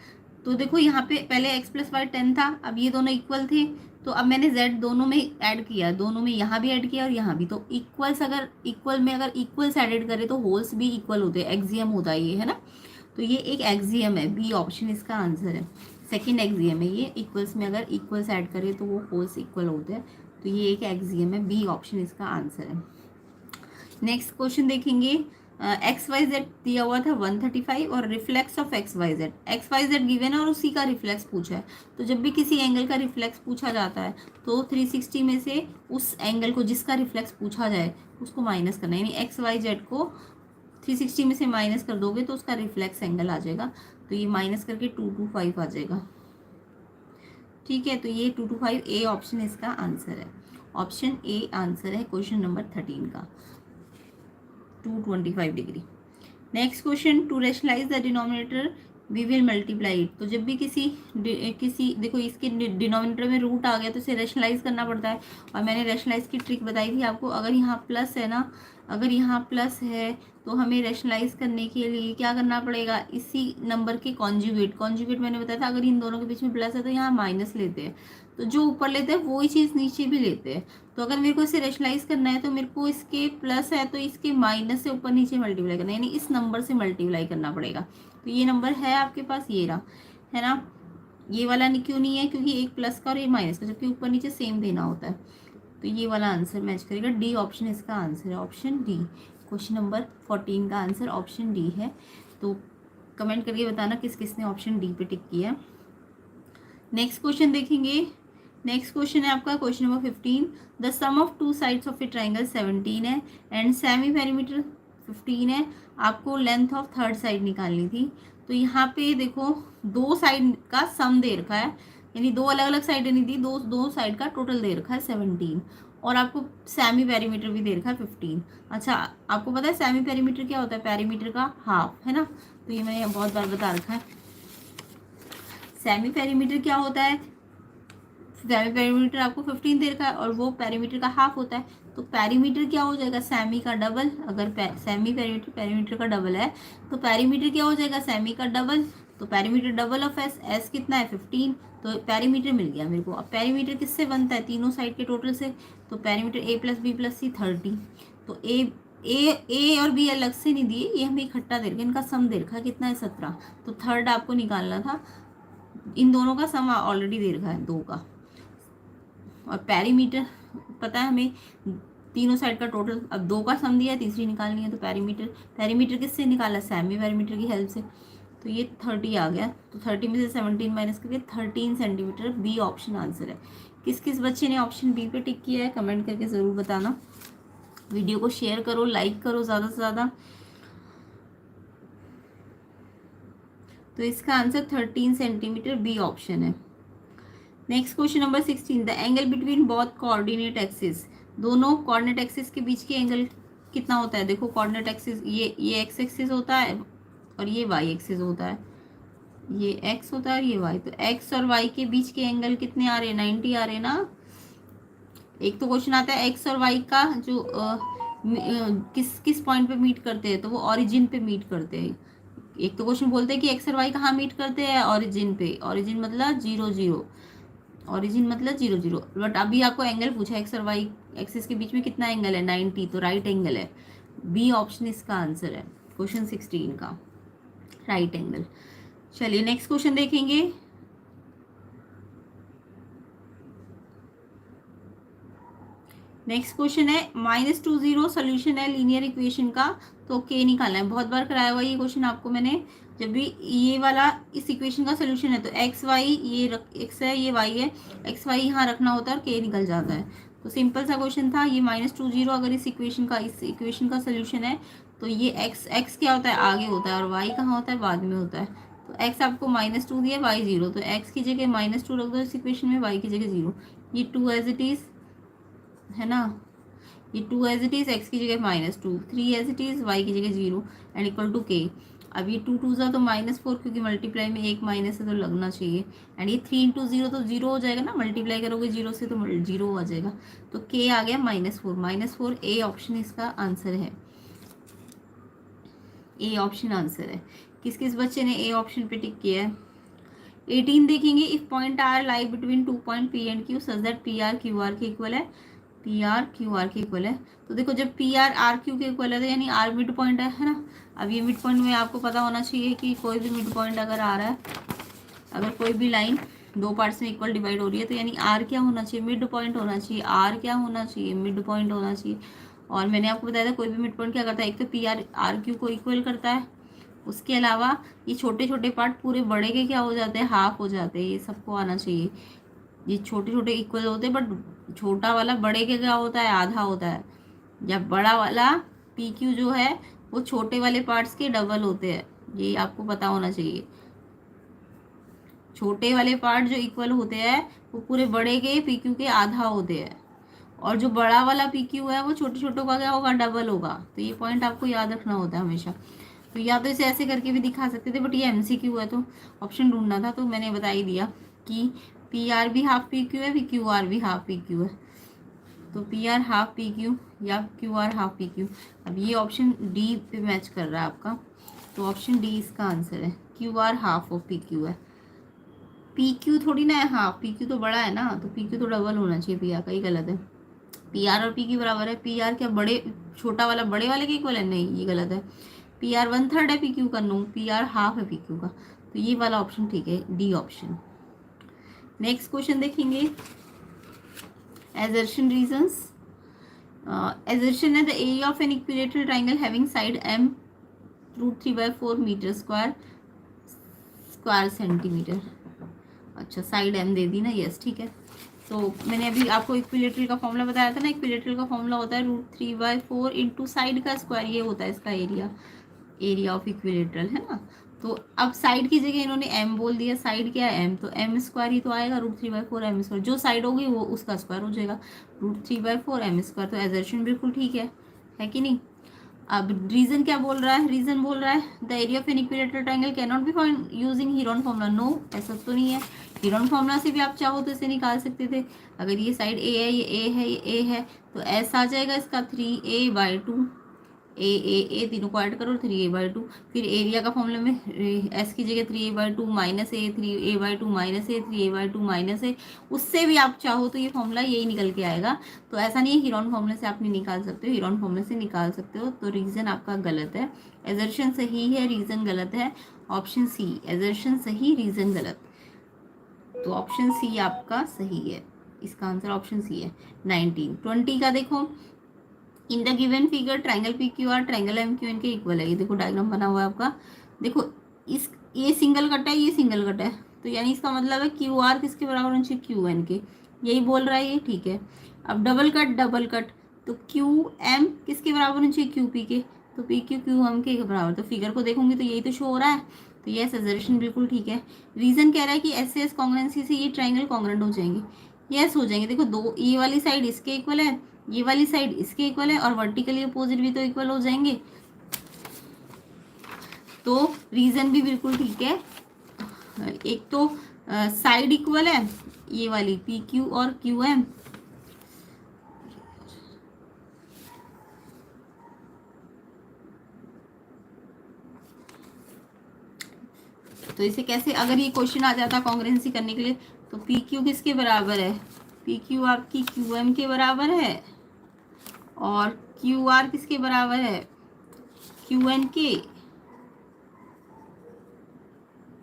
तो देखो यहाँ पे पहले x प्लस वाई 10 था, अब ये दोनों इक्वल थे, तो अब मैंने z दोनों में ऐड किया, दोनों में यहाँ भी ऐड किया और यहाँ भी। तो इक्वल्स अगर इक्वल में अगर इक्वल्स एडेड करें तो होल्स भी इक्वल होते हैं, एक्सियम होता है ये, है ना। तो ये एक एक्सियम है, बी ऑप्शन इसका आंसर है, सेकेंड एक्सियम है ये। इक्वल्स में अगर इक्वल्स ऐड करें तो वो होल्स इक्वल होते हैं, तो ये एक एक्सियम है, बी ऑप्शन इसका आंसर है। नेक्स्ट क्वेश्चन देखेंगे, एक्स वाई जेड दिया हुआ था 135 और reflex of x y z given है और उसी का रिफ्लेक्स पूछा है। तो जब भी किसी एंगल का रिफ्लेक्स पूछा जाता है तो 360 में से उस एंगल को जिसका रिफ्लेक्स पूछा जाए उसको माइनस करना है, यानी एक्स वाई जेड को 360 में से माइनस कर दोगे तो उसका रिफ्लेक्स एंगल आ जाएगा, तो ये माइनस करके 225 आ जाएगा। ठीक है, तो ये 225 ए ऑप्शन इसका आंसर है, ऑप्शन ए आंसर है क्वेश्चन नंबर 13 का, 225 degree. Next question, to rationalise the denominator we will multiply it. तो जब भी किसी देखो इसके डिनोमिनेटर में रूट आ गया तो इसे रेशनलाइज करना पड़ता है, और मैंने रेशनलाइज की ट्रिक बताई थी आपको। अगर यहाँ प्लस है ना, अगर यहाँ प्लस है तो हमें रेशनलाइज करने के लिए क्या करना पड़ेगा, इसी नंबर के कॉन्जुगेट मैंने बताया था। अगर इन दोनों के बीच में प्लस है तो यहाँ माइनस लेते हैं, तो जो ऊपर लेते हैं वही चीज़ नीचे भी लेते हैं। तो अगर मेरे को इसे रेशनलाइज करना है तो मेरे को इसके प्लस है तो इसके माइनस से ऊपर नीचे मल्टीप्लाई करना है, यानी इस नंबर से मल्टीप्लाई करना पड़ेगा। तो ये नंबर है आपके पास, ये रहा, है ना। ये वाला क्यों नहीं है, क्योंकि एक प्लस का और एक माइनस का, जबकि ऊपर नीचे सेम देना होता है। तो ये वाला आंसर मैच करेगा, डी ऑप्शन इसका आंसर है, ऑप्शन डी। क्वेश्चन नंबर 14 का आंसर ऑप्शन डी है। तो कमेंट करके बताना किस किसने ऑप्शन डी पे टिक किया। नेक्स्ट क्वेश्चन देखेंगे, नेक्स्ट क्वेश्चन है आपका question number 15, the sum of two sides of a triangle 17 है एंड सेमी पेरीमीटर 15 है। आपको लेंथ ऑफ थर्ड साइड निकालनी थी। तो यहाँ पे देखो दो साइड का सम दे रखा है, यानी दो अलग अलग साइड नहीं दी, दो साइड का टोटल दे रखा है 17, और आपको सेमी पेरीमीटर भी दे रखा है 15। अच्छा, आपको पता है सेमी पेरीमीटर क्या होता है, पेरीमीटर का हाफ, है ना। तो ये मैंने बहुत बार बता रखा है। सेमी पेरीमीटर क्या होता है, सेमी पेरीमीटर आपको 15 दे रखा है और वो पेरीमीटर का हाफ होता है। तो पेरीमीटर क्या हो जाएगा, सेमी का डबल। अगर सेमी पेरीमीटर का डबल है तो पेरीमीटर क्या हो जाएगा, सेमी का डबल। तो पेरीमीटर डबल ऑफ एस कितना है 15, तो पेरीमीटर मिल गया मेरे को। अब पेरीमीटर किससे बनता है, तीनों साइड के टोटल से। तो पेरीमीटर ए प्लस बी प्लस सी 30। तो ए और बी अलग से नहीं दिए, ये हमें इकट्ठा दे रखा, इनका सम दे रखा कितना है 17। तो थर्ड आपको निकालना था, इन दोनों का सम ऑलरेडी दे रखा है 2 का। और पेरीमीटर पता है हमें तीनों साइड का टोटल, अब 2 का सम दिया है, तीसरी निकालनी है। तो पेरीमीटर किससे निकाला, सेमी पेरीमीटर की हेल्प से। तो ये 30 आ गया, तो 30 में से 17 माइनस करके 13 सेंटीमीटर, बी ऑप्शन आंसर है। किस किस बच्चे ने ऑप्शन बी पे टिक किया है कमेंट करके ज़रूर बताना। वीडियो को शेयर करो, लाइक करो ज़्यादा से ज़्यादा। तो इसका आंसर 13 सेंटीमीटर, बी ऑप्शन है। Next question number 16, the angle between both coordinate axis, दोनों कोऑर्डिनेट एक्सिस के बीच के एंगल कितना होता है। देखो कोऑर्डिनेट एक्सिस ये एक्स एक्सिस होता है और ये वाई एक्सिस होता है, ये एक्स होता है और ये वाई। तो एक्स और वाई के बीच के एंगल कितने आ रहे हैं, 90 आ रहे हैं ना। एक तो क्वेश्चन आता है एक्स और वाई का जो किस किस पॉइंट पे मीट करते हैं, तो वो ओरिजिन पे मीट करते हैं। एक तो क्वेश्चन बोलते हैं कि एक्स और वाई कहाँ मीट करते हैं, ओरिजिन पे। ओरिजिन मतलब 0 0, ओरिजिन मतलब 0 0। बट अभी आपको एंगल पूछा, एक्स और वाई एक्सिस के बीच में कितना एंगल है, 90, तो राइट एंगल है। बी ऑप्शन इसका आंसर है क्वेश्चन 16 का, राइट एंगल। चलिए नेक्स्ट क्वेश्चन देखेंगे। नेक्स्ट क्वेश्चन है -2 0 सोल्यूशन है लीनियर इक्वेशन का, तो के निकालना है। बहुत बार कराया हुआ ये क्वेश्चन आपको मैंने। जब भी ये वाला इस इक्वेशन का सोल्यूशन है तो एक्स वाई, ये एक्स है ये वाई है, एक्स वाई यहाँ रखना होता है और के निकल जाता है। तो सिंपल सा क्वेश्चन था ये। -2 0 अगर इस इक्वेशन का सोल्यूशन है तो ये एक्स क्या होता है, आगे होता है, और वाई कहाँ होता है, बाद में होता है। तो एक्स आपको -2 दिया, वाई 0, तो एक्स की जगह -2 रख दो इस इक्वेशन में, वाई की जगह 0। ये 2 एज इट इज़ है ना, ये 2 एज इट इज़, एक्स की जगह -2, 3 एज इट इज़, वाई की जगह 0 एंड इक्वल टू के। अब ये 2 2 ज़ा तो -4, क्योंकि मल्टीप्लाई में एक माइनस है तो लगना चाहिए। एंड ये 3 इंटू 0 तो 0 हो जाएगा ना, मल्टीप्लाई करोगे 0 से तो 0 आ जाएगा। तो के आ गया -4, ए ऑप्शन इसका आंसर है। ए ऑप्शन आंसर है। किस किस बच्चे ने ए ऑप्शन पे टिक किया है। 18 देखेंगे, if point R lie between 2 point P and Q such that P R Q R के इक्वल है, पी आर क्यू आर के इक्वल है। तो देखो जब पी आर आर क्यू के इक्वल है तो यानी आर मिड पॉइंट है ना। अब ये मिड पॉइंट में आपको पता होना चाहिए कि कोई भी मिड पॉइंट अगर आ रहा है, अगर कोई भी लाइन दो पार्ट्स में इक्वल डिवाइड हो रही है तो यानी आर क्या होना चाहिए, मिड पॉइंट होना चाहिए। आर क्या होना चाहिए, मिड पॉइंट होना चाहिए। और मैंने आपको बताया था कोई भी मिड पॉइंट क्या करता है, एक तो पी आर आर क्यू को इक्वल करता है, उसके अलावा ये छोटे छोटे पार्ट पूरे बड़े के क्या हो जाते हैं, हाफ हो जाते हैं। ये सबको आना चाहिए। ये छोटे छोटे इक्वल होते हैं बट छोटा वाला बड़े के क्या होता है, आधा होता है। जब बड़ा वाला पी क्यू जो है वो छोटे वाले पार्ट्स के डबल होते हैं, ये आपको पता होना चाहिए। छोटे वाले पार्ट जो इक्वल होते हैं वो पूरे बड़े के पी क्यू के आधा होते हैं, और जो बड़ा वाला पी क्यू है वो छोटे छोटों का क्या होगा, डबल होगा। तो ये पॉइंट आपको याद रखना होता है हमेशा। तो या तो इसे ऐसे करके भी दिखा सकते थे, बट ये एमसीक्यू है तो ऑप्शन ढूंढना था, तो मैंने बता ही दिया कि पी आर भी हाफ पी क्यू है, भी क्यू आर भी हाफ पी क्यू है। तो P R half P Q या Q R half P Q. अब ये ऑप्शन डी पे मैच कर रहा है आपका, तो ऑप्शन डी इसका आंसर है। Q R half of P Q है, पी क्यू थोड़ी ना है हाफ, पी क्यू तो बड़ा है ना, तो पी क्यू तो डबल होना चाहिए पी आर का, ही गलत है। पी आर और पी क्यू बराबर है, पी आर क्या बड़े छोटा वाला बड़े वाले के इक्वल है, नहीं ये गलत है। पी आर 1/3 है पी क्यू का, नो, पी आर हाफ है पी क्यू का। तो ये वाला ऑप्शन ठीक है, डी ऑप्शन। नेक्स्ट क्वेश्चन देखेंगे, assertion reasons। assertion है, the area of an equilateral triangle having side m √3/4 metre square centimetre. अच्छा साइड m दे दी ना, यस ठीक है। तो मैंने अभी आपको इक्विलेटरल का फॉर्मूला बताया था ना, इक्विलेटरल का फॉर्मूला होता है √3/4 इंटू साइड का स्क्वायर, ये होता है इसका एरिया, एरिया ऑफ इक्विलेटरल है ना। तो अब साइड की जगह इन्होंने m बोल दिया, साइड क्या है m, तो m स्क्वायर ही तो आएगा, √3/4 m स्क्वायर, जो साइड होगी वो उसका स्क्वायर हो जाएगा, √3/4 m स्क्वायर। तो एजर्शन बिल्कुल ठीक है कि नहीं। अब रीजन क्या बोल रहा है, रीजन बोल रहा है the area of an equilateral triangle can not be found using Heron formula. No, ऐसा तो नहीं है। हीरोन फॉर्मूला से भी आप चाहो तो इसे निकाल सकते थे। अगर ये साइड ए है, ये ए है, ये ए है, तो ऐसा आ जाएगा इसका 3a/2, ए तीनों को ऐड करो 3a/2। फिर एरिया का फॉर्मूला में एस की जगह 3a/2 माइनस ए, 3a/2 माइनस ए, 3a/2 माइनस ए, उससे भी आप चाहो तो ये फॉर्मूला यही निकल के आएगा। तो ऐसा नहीं है हीरोन फॉर्मूले से आप नहीं निकाल सकते हो, हीरोन फॉर्मूले से निकाल सकते हो। तो रीज़न आपका गलत है, एजर्शन सही है, रीज़न गलत है। ऑप्शन सी, एजर्शन सही, रीज़न गलत। तो ऑप्शन सी आपका सही है, इसका आंसर ऑप्शन सी है। 19 20 का देखो, in the given figure triangle P Q R triangle M Q N के इक्वल है। ये देखो डायग्राम बना हुआ है आपका, देखो इस ये सिंगल कट है, ये सिंगल कट है, तो यानी इसका मतलब है क्यू आर किसके बराबर होना चाहिए, क्यू एन के, यही बोल रहा है ये, ठीक है। अब डबल कट तो क्यू एम किसके बराबर होना चाहिए, क्यू पी के, तो पी क्यू क्यू एम के बराबर। तो फिगर को देखूंगी तो यही तो शो हो रहा है, तो यस असर्शन बिल्कुल ठीक है। रीजन कह रहा है कि एस एस कॉन्ग्रेंसी से ये ट्राइंगल कॉन्ग्रेंट हो जाएंगे, यस हो जाएंगे। देखो दो, ये वाली साइड इसके इक्वल है, ये वाली साइड इसके इक्वल है, और वर्टिकली अपोजिट भी तो इक्वल हो जाएंगे, तो रीजन भी बिल्कुल ठीक है। एक तो साइड इक्वल है ये वाली पी क्यू और क्यू एम, तो इसे कैसे, अगर ये क्वेश्चन आ जाता कॉन्ग्रेंसी करने के लिए, तो पी क्यू किसके बराबर है, पी क्यू आपकी क्यू एम के बराबर है, और क्यू आर किसके बराबर है, क्यू एन के,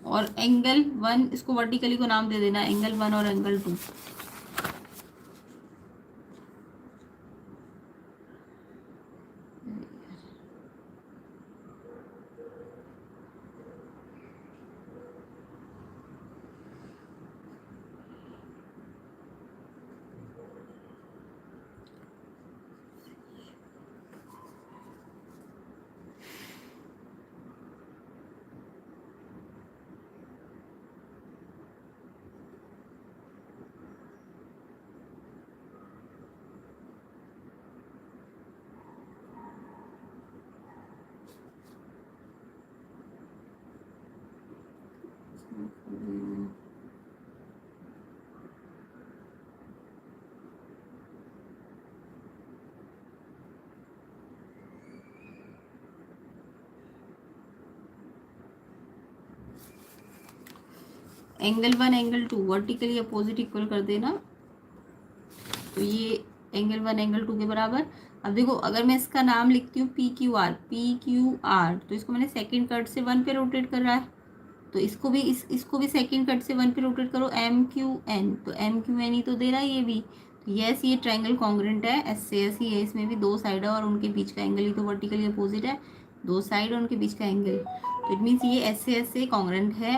और एंगल वन, इसको वर्टिकली को नाम दे देना एंगल वन और angle two. Angle one angle two vertically opposite equal कर देना, तो ये एंगल वन एंगल टू के बराबर। अब देखो अगर मैं इसका नाम लिखती हूँ P Q are, P Q are, तो इसको मैंने सेकंड कट से वन पे रोटेट कर रहा है, तो इसको भी इसको भी सेकंड कट से वन पे रोटेट करो, एम क्यू एन, तो एम क्यू एन ही तो दे रहा है ये भी, तो यस ये ट्रायंगल कॉन्ग्रेंट है, एस से एस ही है, इसमें भी दो साइड है और उनके बीच का एंगल ही तो वर्टिकली अपोजिट है, दो साइड और उनके बीच का एंगल, तो इट मीन्स ये एस से कॉन्ग्रेंट है,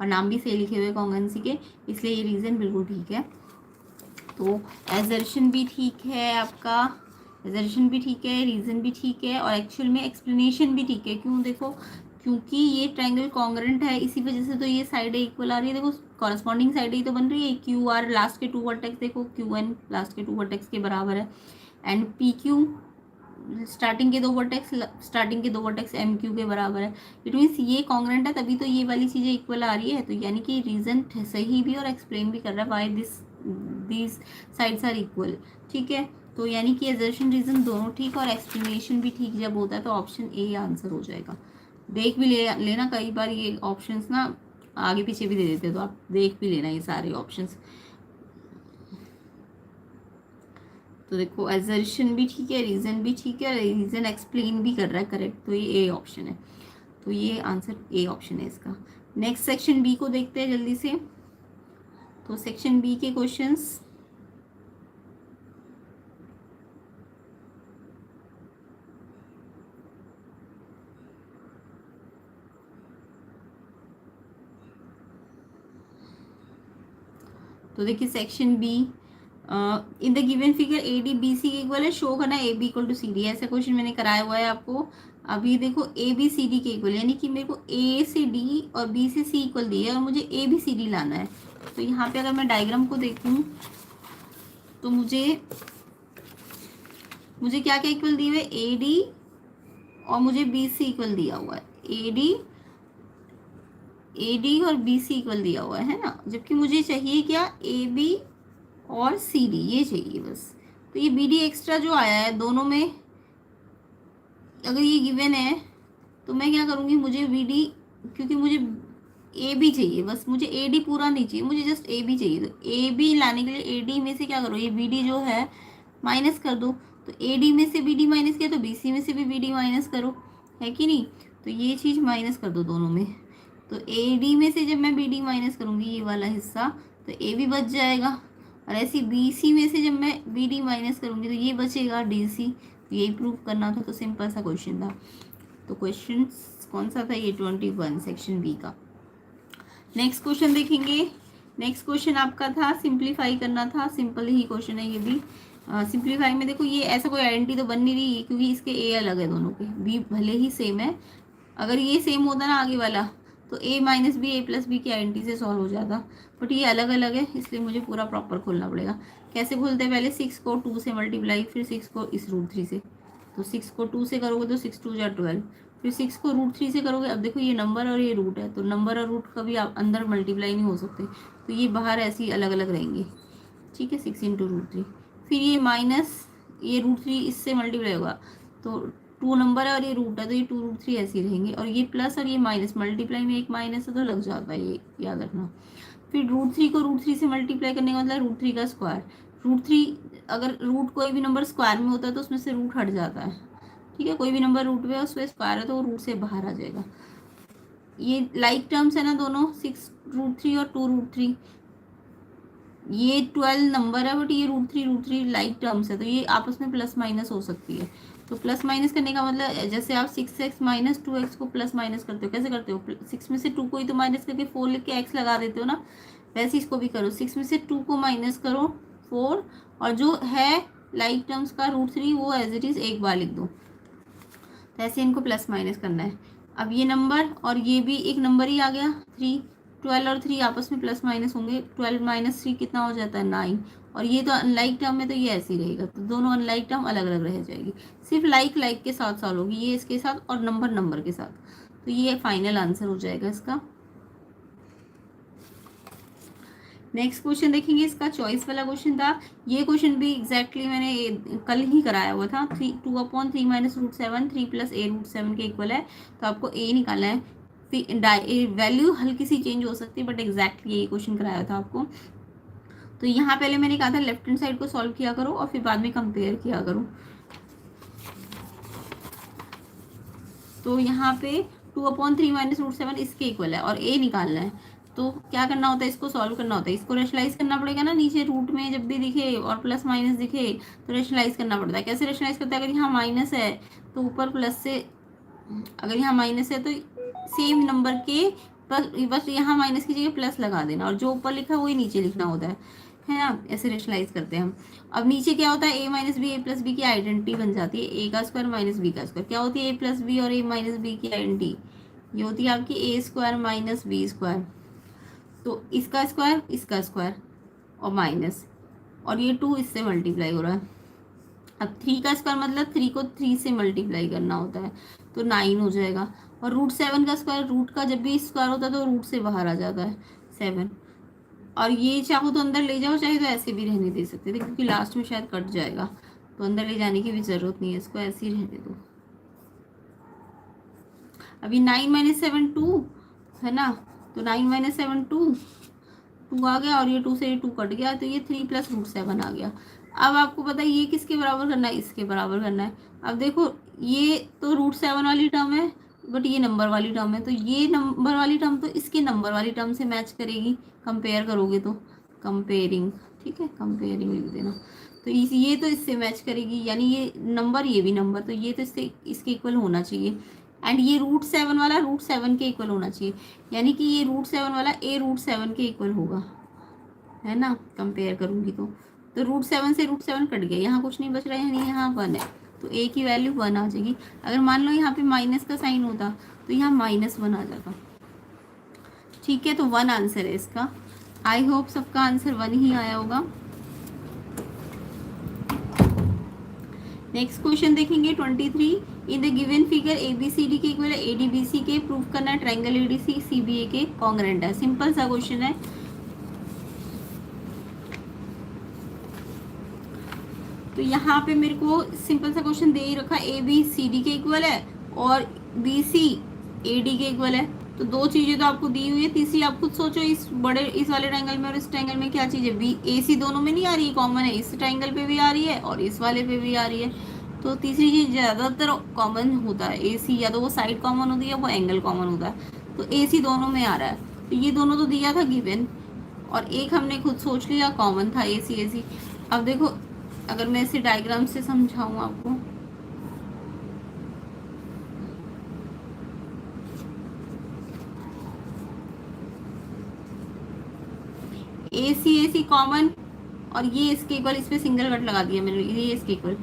और नाम भी सही लिखे हुए कॉन्ग्रेंसी के, इसलिए ये रीज़न बिल्कुल ठीक है। तो एजर्शन भी ठीक है आपका, एजर्शन भी ठीक है, रीज़न भी ठीक है, और एक्चुअल में एक्सप्लेनेशन भी ठीक है। क्यों, देखो क्योंकि ये ट्रायंगल कॉन्ग्रेंट है, इसी वजह से तो ये साइड इक्वल आ रही है। देखो कॉरस्पॉन्डिंग साइड ही तो बन रही है, क्यू आर लास्ट के टू वर्टेक्स, देखो क्यू एन लास्ट के टू वर्टेक्स के बराबर है, एंड पी क्यू स्टार्टिंग के दो वर्टेक्स एम क्यू के बराबर है। इट मीन्स ये कॉन्ग्रेंट है, तभी तो ये वाली चीज़ें इक्वल आ रही है, तो यानी कि रीज़न सही भी और एक्सप्लेन भी कर रहा है why these sides are equal, ठीक है। तो यानी कि एजर्शन रीज़न दोनों ठीक और एक्सप्लेनेशन भी ठीक जब होता है, तो ऑप्शन ए आंसर हो जाएगा। देख भी लेना, कई बार ये ऑप्शंस ना आगे पीछे भी दे देते हैं, तो आप देख भी लेना ये सारे ऑप्शंस। तो देखो एजर्शन भी ठीक है, रीज़न भी ठीक है, रीज़न एक्सप्लेन भी कर रहा है करेक्ट, तो ये ए ऑप्शन है, तो ये आंसर ए ऑप्शन है इसका। नेक्स्ट सेक्शन बी को देखते हैं जल्दी से। तो सेक्शन बी के क्वेश्चंस, तो देखिए section B, in the given figure A D B C के इक्वल है, शो करना A B equal to C D, ऐसा क्वेश्चन मैंने कराया हुआ है आपको। अभी देखो ए बी सी डी के इक्वल, यानी कि मेरे को ए से डी और बी से सी इक्वल दी है, और मुझे ए बी सी डी लाना है। तो यहाँ पे अगर मैं डायग्राम को देखूँ तो मुझे क्या क्या इक्वल दिए हुए, ए डी और मुझे बी सी इक्वल दिया हुआ है, ए डी और बी सी इक्वल दिया हुआ है ना, जबकि मुझे चाहिए क्या, ए बी और सी डी, ये चाहिए बस। तो ये बी डी एक्स्ट्रा जो आया है दोनों में, अगर ये गिवन है तो मैं क्या करूँगी, मुझे बी डी, क्योंकि मुझे ए बी चाहिए बस, मुझे ए डी पूरा नहीं चाहिए, मुझे जस्ट ए बी चाहिए। तो ए बी लाने के लिए ए डी में से क्या करो, ये बी डी जो है माइनस कर दो, तो ए डी में से बी डी माइनस किया तो बी सी में से भी बी डी माइनस करो, है कि नहीं। तो ये चीज़ माइनस कर दो दोनों में, तो ए डी में से जब मैं बी डी माइनस करूँगी ये वाला हिस्सा, तो ए भी बच जाएगा, और ऐसी बी सी में से जब मैं बी डी माइनस करूँगी तो ये बचेगा डी सी। तो यही प्रूव करना था, तो सिंपल सा क्वेश्चन था। तो क्वेश्चन कौन सा था, ये 21 सेक्शन बी का। नेक्स्ट क्वेश्चन देखेंगे। नेक्स्ट क्वेश्चन आपका था सिंप्लीफाई करना था, सिंपल ही क्वेश्चन है ये भी। सिंप्लीफाई में देखो ये ऐसा कोई आइडेंटिटी तो बन नहीं रही क्योंकि इसके ए अलग है दोनों के, बी भले ही सेम है। अगर ये सेम होता ना आगे वाला तो ए minus B A plus B की आइडेंटिटी से सॉल्व हो जाता, बट ये अलग अलग है इसलिए मुझे पूरा प्रॉपर खोलना पड़ेगा। कैसे खोलते हैं, पहले 6 को 2 से मल्टीप्लाई, फिर 6 को इस √3 से, तो 6 को 2 से करोगे तो 6 2 जा 12, फिर 6 को √3 से करोगे। अब देखो ये नंबर और ये रूट है, तो नंबर और रूट कभी आप अंदर मल्टीप्लाई नहीं हो सकते, तो ये बाहर ऐसे ही अलग अलग रहेंगे, ठीक है। 6 इंटू √3, फिर ये माइनस ये √3 इससे मल्टीप्लाई होगा, तो 2 नंबर है और ये रूट है, तो ये 2 √3 ऐसे ही रहेंगे, और ये प्लस और ये माइनस, मल्टीप्लाई में एक माइनस है तो लग जाता है, ये याद रखना। फिर √3 को √3 से मल्टीप्लाई करने का मतलब √3 का स्क्वायर, √3 अगर रूट कोई भी नंबर स्क्वायर में होता है तो उसमें से रूट हट जाता है, ठीक है। कोई भी नंबर रूट में है उसमें स्क्वायर है तो वो रूट से बाहर आ जाएगा। ये लाइक टर्म्स है ना दोनों, 6 √3 और 2 √3, ये 12 नंबर है बट ये √3 लाइक टर्म्स है, तो ये आपस में प्लस माइनस हो सकती है। तो प्लस माइनस करने का मतलब जैसे आप 6x माइनस 2x को प्लस माइनस करते हो, कैसे करते हो, 6 में से 2 को ही तो माइनस करके 4 लिख के x लगा देते हो ना, वैसे इसको भी करो, 6 में से 2 को माइनस करो 4, और जो है लाइक टर्म्स का √3 वो एज इट इज़ एक बार लिख दो, तो ऐसे इनको प्लस माइनस करना है। अब ये नंबर और ये भी एक नंबर ही आ गया 3, 12 और 3 आपस में प्लस माइनस होंगे, 12 माइनस 3 कितना हो जाता है 9, और ये तो अनलाइक टर्म है तो ये ऐसे ही रहेगा, तो दोनों अनलाइक टर्म अलग अलग रह जाएगी, सिर्फ लाइक लाइक के साथ सॉल्व होगी, ये इसके साथ और नंबर नंबर के साथ, तो ये फाइनल आंसर हो जाएगा इसका। नेक्स्ट क्वेश्चन देखेंगे, इसका चॉइस वाला क्वेश्चन था। ये क्वेश्चन भी एग्जैक्टली मैंने कल ही कराया हुआ था। 2/3 माइनस √7 3 प्लस a √7 के इक्वल है, तो आपको a निकालना है। वैल्यू हल्की सी चेंज हो सकती है बट एग्जैक्टली यही क्वेश्चन कराया था आपको। तो यहाँ पहले मैंने कहा था लेफ्ट हैंड साइड को सॉल्व किया करो और फिर बाद में कंपेयर किया करो। तो यहाँ पे 2/3 माइनस √7 इसके इक्वल है और a निकालना है, तो क्या करना होता है, इसको सॉल्व करना होता है, इसको रेशनलाइज करना पड़ेगा ना, नीचे रूट में जब भी दिखे और प्लस माइनस दिखे तो रेशनलाइज करना पड़ता है। कैसे रेशनलाइज करता है, अगर यहाँ माइनस है तो ऊपर प्लस से, अगर यहाँ माइनस है तो सेम नंबर के बस यहाँ माइनस की जगह प्लस लगा देना, और जो ऊपर लिखा है वही नीचे लिखना होता है ना, ऐसे रेशनलाइज करते हैं हम। अब नीचे क्या होता है, a minus B A plus B की आइडेंटिटी बन जाती है, a का स्क्वायर माइनस बी का स्क्वायर, क्या होती है a प्लस बी और a माइनस बी की आइडेंटिटी, ये होती है आपकी a square minus B square, तो इसका स्क्वायर और माइनस, और ये 2 इससे मल्टीप्लाई हो रहा है। अब 3 का स्क्वायर मतलब 3 को 3 से मल्टीप्लाई करना होता है, तो 9 हो जाएगा, और √7 का स्क्वायर, रूट का जब भी स्क्वायर होता है तो रूट से बाहर आ जाता है 7, और ये चाहो तो अंदर ले जाओ, चाहे तो ऐसे भी रहने दे सकते थे क्योंकि लास्ट में शायद कट जाएगा, तो अंदर ले जाने की भी ज़रूरत नहीं है, इसको ऐसे ही रहने दो। अभी 9 माइनस 7 2 है ना, तो 9 माइनस 7 2 आ गया, और ये 2 से ये 2 कट गया, तो ये 3 प्लस √7 आ गया। अब आपको पता है ये किसके बराबर करना है, इसके बराबर करना है। अब देखो ये तो √7 वाली टर्म है बट ये नंबर वाली टर्म है, तो ये नंबर वाली टर्म तो इसके नंबर वाली टर्म से मैच करेगी, कंपेयर करोगे तो कंपेयरिंग, ठीक है, कंपेयरिंग लिख देना, तो ये तो इससे मैच करेगी, यानी ये नंबर ये भी नंबर, तो ये तो इसके इक्वल होना चाहिए, एंड ये √7 वाला √7 के इक्वल होना चाहिए, यानी कि ये √7 वाला a √7 के इक्वल होगा, है ना, कंपेयर करूँगी तो √7 से √7 कट गया, यहाँ कुछ नहीं बच रहा है, यानी यहाँ 1 है, तो a की वैल्यू 1 आ जाएगी। अगर मान लो यहाँ पे माइनस का साइन होता तो यहाँ -1 आ जाता, ठीक है, तो 1 आंसर है इसका। आई होप सबका आंसर 1 ही आया होगा। नेक्स्ट क्वेश्चन देखेंगे 23, इन द गिवन फिगर ABCD के इक्वल है ADBC के, प्रूफ करना है ट्रायंगल ADC CBA के कॉन्ग्रेंट है। सिंपल सा क्वेश्चन है, तो यहाँ पे मेरे को सिंपल सा क्वेश्चन दे ही रखा, ABCD के इक्वल है और BC AD के इक्वल है, तो दो चीजें तो आपको दी हुई है, तीसरी आप खुद सोचो, इस वाले ट्रायंगल में और इस ट्रायंगल में क्या चीज है, BAC दोनों में नहीं आ रही है, कॉमन है, इस ट्रायंगल पे भी आ रही है और इस वाले पे भी आ रही है, तो तीसरी चीज ज्यादातर कॉमन होता है AC, या तो वो साइड कॉमन होती है वो एंगल कॉमन होता है, तो AC दोनों में आ रहा है, तो ये दोनों तो दिया था गिवन, और एक हमने खुद सोच लिया कॉमन था AC। अब देखो अगर मैं इसे डायग्राम से समझाऊं आपको, AC कॉमन और ये इसके इक्वल, इस पे सिंगल कट लगा दिया मैंने, ये इसके इक्वल,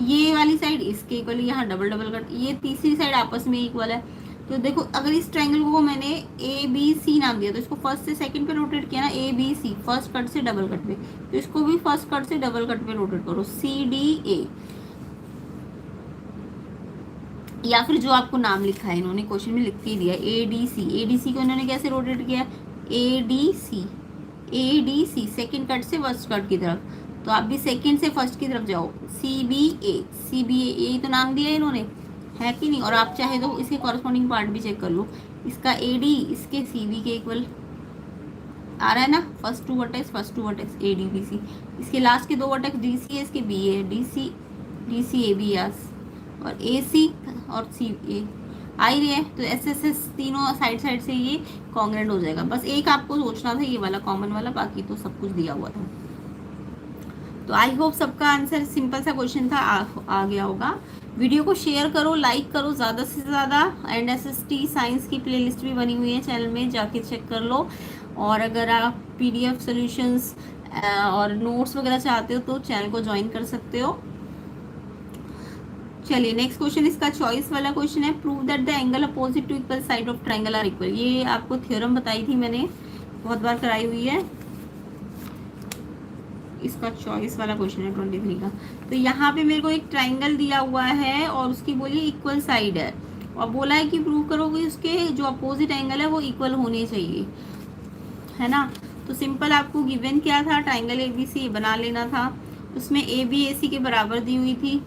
ये वाली साइड इसके इक्वल, यहाँ डबल डबल कट, ये तीसरी साइड आपस में इक्वल है। तो देखो अगर इस ट्रायंगल को मैंने ए बी सी नाम दिया तो इसको फर्स्ट से सेकंड पे रोटेट किया ना, A B C, first cut से डबल कट पे, तो इसको भी फर्स्ट कट से डबल कट पे रोटेट करो, सी डी ए, या फिर जो आपको नाम लिखा है इन्होंने क्वेश्चन में लिख के दिया ए डी सी, ए डी सी को इन्होंने कैसे रोटेट किया, A D C, A D C second cut से फर्स्ट कट की तरफ, तो आप भी सेकेंड से फर्स्ट की तरफ जाओ, सी बी ए, सी बी ए, यही तो नाम दिया है इन्होंने, है कि नहीं। और आप चाहे तो इसके कॉरस्पॉन्डिंग पार्ट भी चेक कर लो, इसका ए डी इसके सी बी के इक्वल आ रहा है ना, first two vertex A D B C, इसके लास्ट के दो वर्टेक्स डी सी है, इसके B A, D C A B S, और ए सी और सी ए आ ही रही है, तो एस एस एस तीनों साइड साइड से ये कॉन्ग्रेंट हो जाएगा। बस एक आपको सोचना था ये वाला कॉमन वाला, बाकी तो सब कुछ दिया हुआ था। तो आई होप सबका आंसर, सिंपल सा क्वेश्चन था, आ गया होगा। वीडियो को शेयर करो, लाइक करो ज़्यादा से ज़्यादा, एंड एसएसटी साइंस की प्लेलिस्ट भी बनी हुई है चैनल में, जाके चेक कर लो। और अगर आप पीडीएफ सॉल्यूशंस और नोट्स वगैरह चाहते हो तो चैनल को ज्वाइन कर सकते हो। चलिए नेक्स्ट क्वेश्चन, इसका चॉइस वाला क्वेश्चन है, prove that the angle opposite to equal side of triangle are equal. ये आपको थ्योरम बताई थी मैंने, बहुत बार कराई हुई है। इसका चॉइस वाला क्वेश्चन है 23 का। तो यहाँ पे मेरे को एक ट्रायंगल दिया हुआ है और उसकी बोली इक्वल साइड है, और बोला है कि प्रूव करो कि उसके जो अपोजिट एंगल है वो इक्वल होने चाहिए, है ना। तो सिंपल आपको गिवन क्या था, ट्रायंगल ए बी सी बना लेना था, उसमें ए बी ए सी के बराबर दी हुई थी,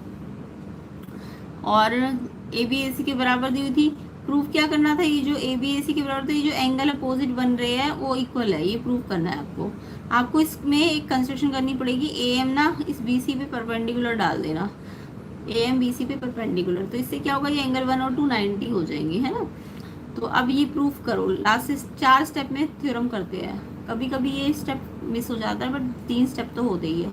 और ए बी ए सी के बराबर दी हुई थी। प्रूफ क्या करना था, ये जो ए बी ए सी के बराबर था, ये जो एंगल अपोजिट बन रहे हैं वो इक्वल है, ये प्रूफ करना है आपको। आपको इसमें एक कंस्ट्रक्शन करनी पड़ेगी, ए एम ना इस बी सी पे परपेंडिकुलर डाल देना, ए एम बी सी पे परपेंडिकुलर, तो इससे क्या होगा, ये एंगल 1 और 2 90 हो जाएंगे, है ना। तो अब ये प्रूफ करो, लास्ट 4 स्टेप में थ्योरम करते हैं, कभी कभी ये स्टेप मिस हो जाता है बट 3 स्टेप तो होते ही है,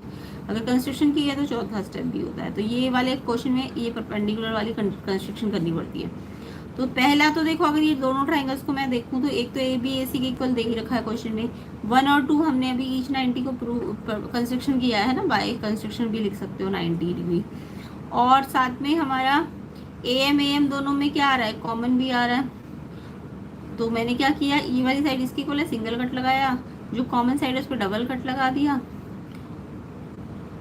अगर कंस्ट्रक्शन की है तो चौथा स्टेप भी होता है। तो ये वाले क्वेश्चन में ये परपेंडिकुलर वाली कंस्ट्रक्शन करनी पड़ती है। तो पहला तो देखो, अगर ये दोनों ट्राइंगल्स को मैं देखूं तो एक तो ए बी ए सी के इक्वल दे ही रखा है क्वेश्चन में, 1 और 2 हमने अभी ईच 90 को कंस्ट्रक्शन किया है ना, बाय कंस्ट्रक्शन भी लिख सकते हो 90 डिग्री। और साथ में हमारा ए एम दोनों में क्या आ रहा है, कॉमन भी आ रहा है। तो मैंने क्या किया, ई वाली साइड इसकी इक्वल है, सिंगल कट लगाया, जो कॉमन साइड है उस पर डबल कट लगा दिया,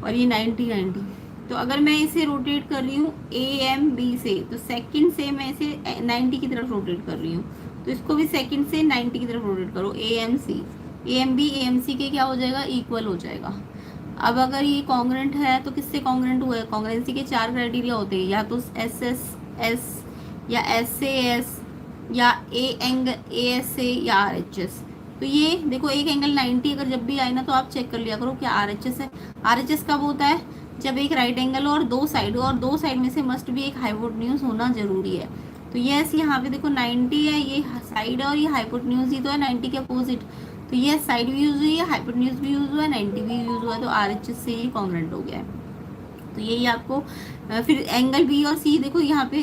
और ये 90। तो अगर मैं इसे रोटेट कर रही हूँ ए एम बी से, तो सेकंड से मैं इसे 90 की तरफ रोटेट कर रही हूँ, तो इसको भी सेकंड से 90 की तरफ रोटेट करो, A M C, A M B A M C के क्या हो जाएगा, इक्वल हो जाएगा। अब अगर ये कॉन्ग्रेंट है तो किससे कॉन्ग्रेंट हुआ है, कॉन्ग्रेंसी के 4 क्राइटेरिया होते हैं, या तो एस एस एस, या एस ए एस, या ए एस ए, या आर एच एस। तो ये देखो एक एंगल 90 अगर जब भी आए ना तो आप चेक कर लिया करो क्या आर एच एस है। आर एच एस कब होता है, जब एक राइट एंगल हो और 2 साइड हो, और 2 साइड में से मस्ट भी एक हाइपोटेन्यूज होना जरूरी है। तो यस यहाँ पे देखो 90 है, ये साइड है और ये हाइपोटेन्यूज ही तो है 90 के अपोजिट, तो ये साइड भी यूज हुई है, हाइपोटेन्यूज भी यूज हुआ है, 90 भी यूज हुआ है, तो आर एच एस से ये कॉन्ग्रेंट हो गया है। तो यही आपको फिर एंगल बी और सी देखो, यहाँ पे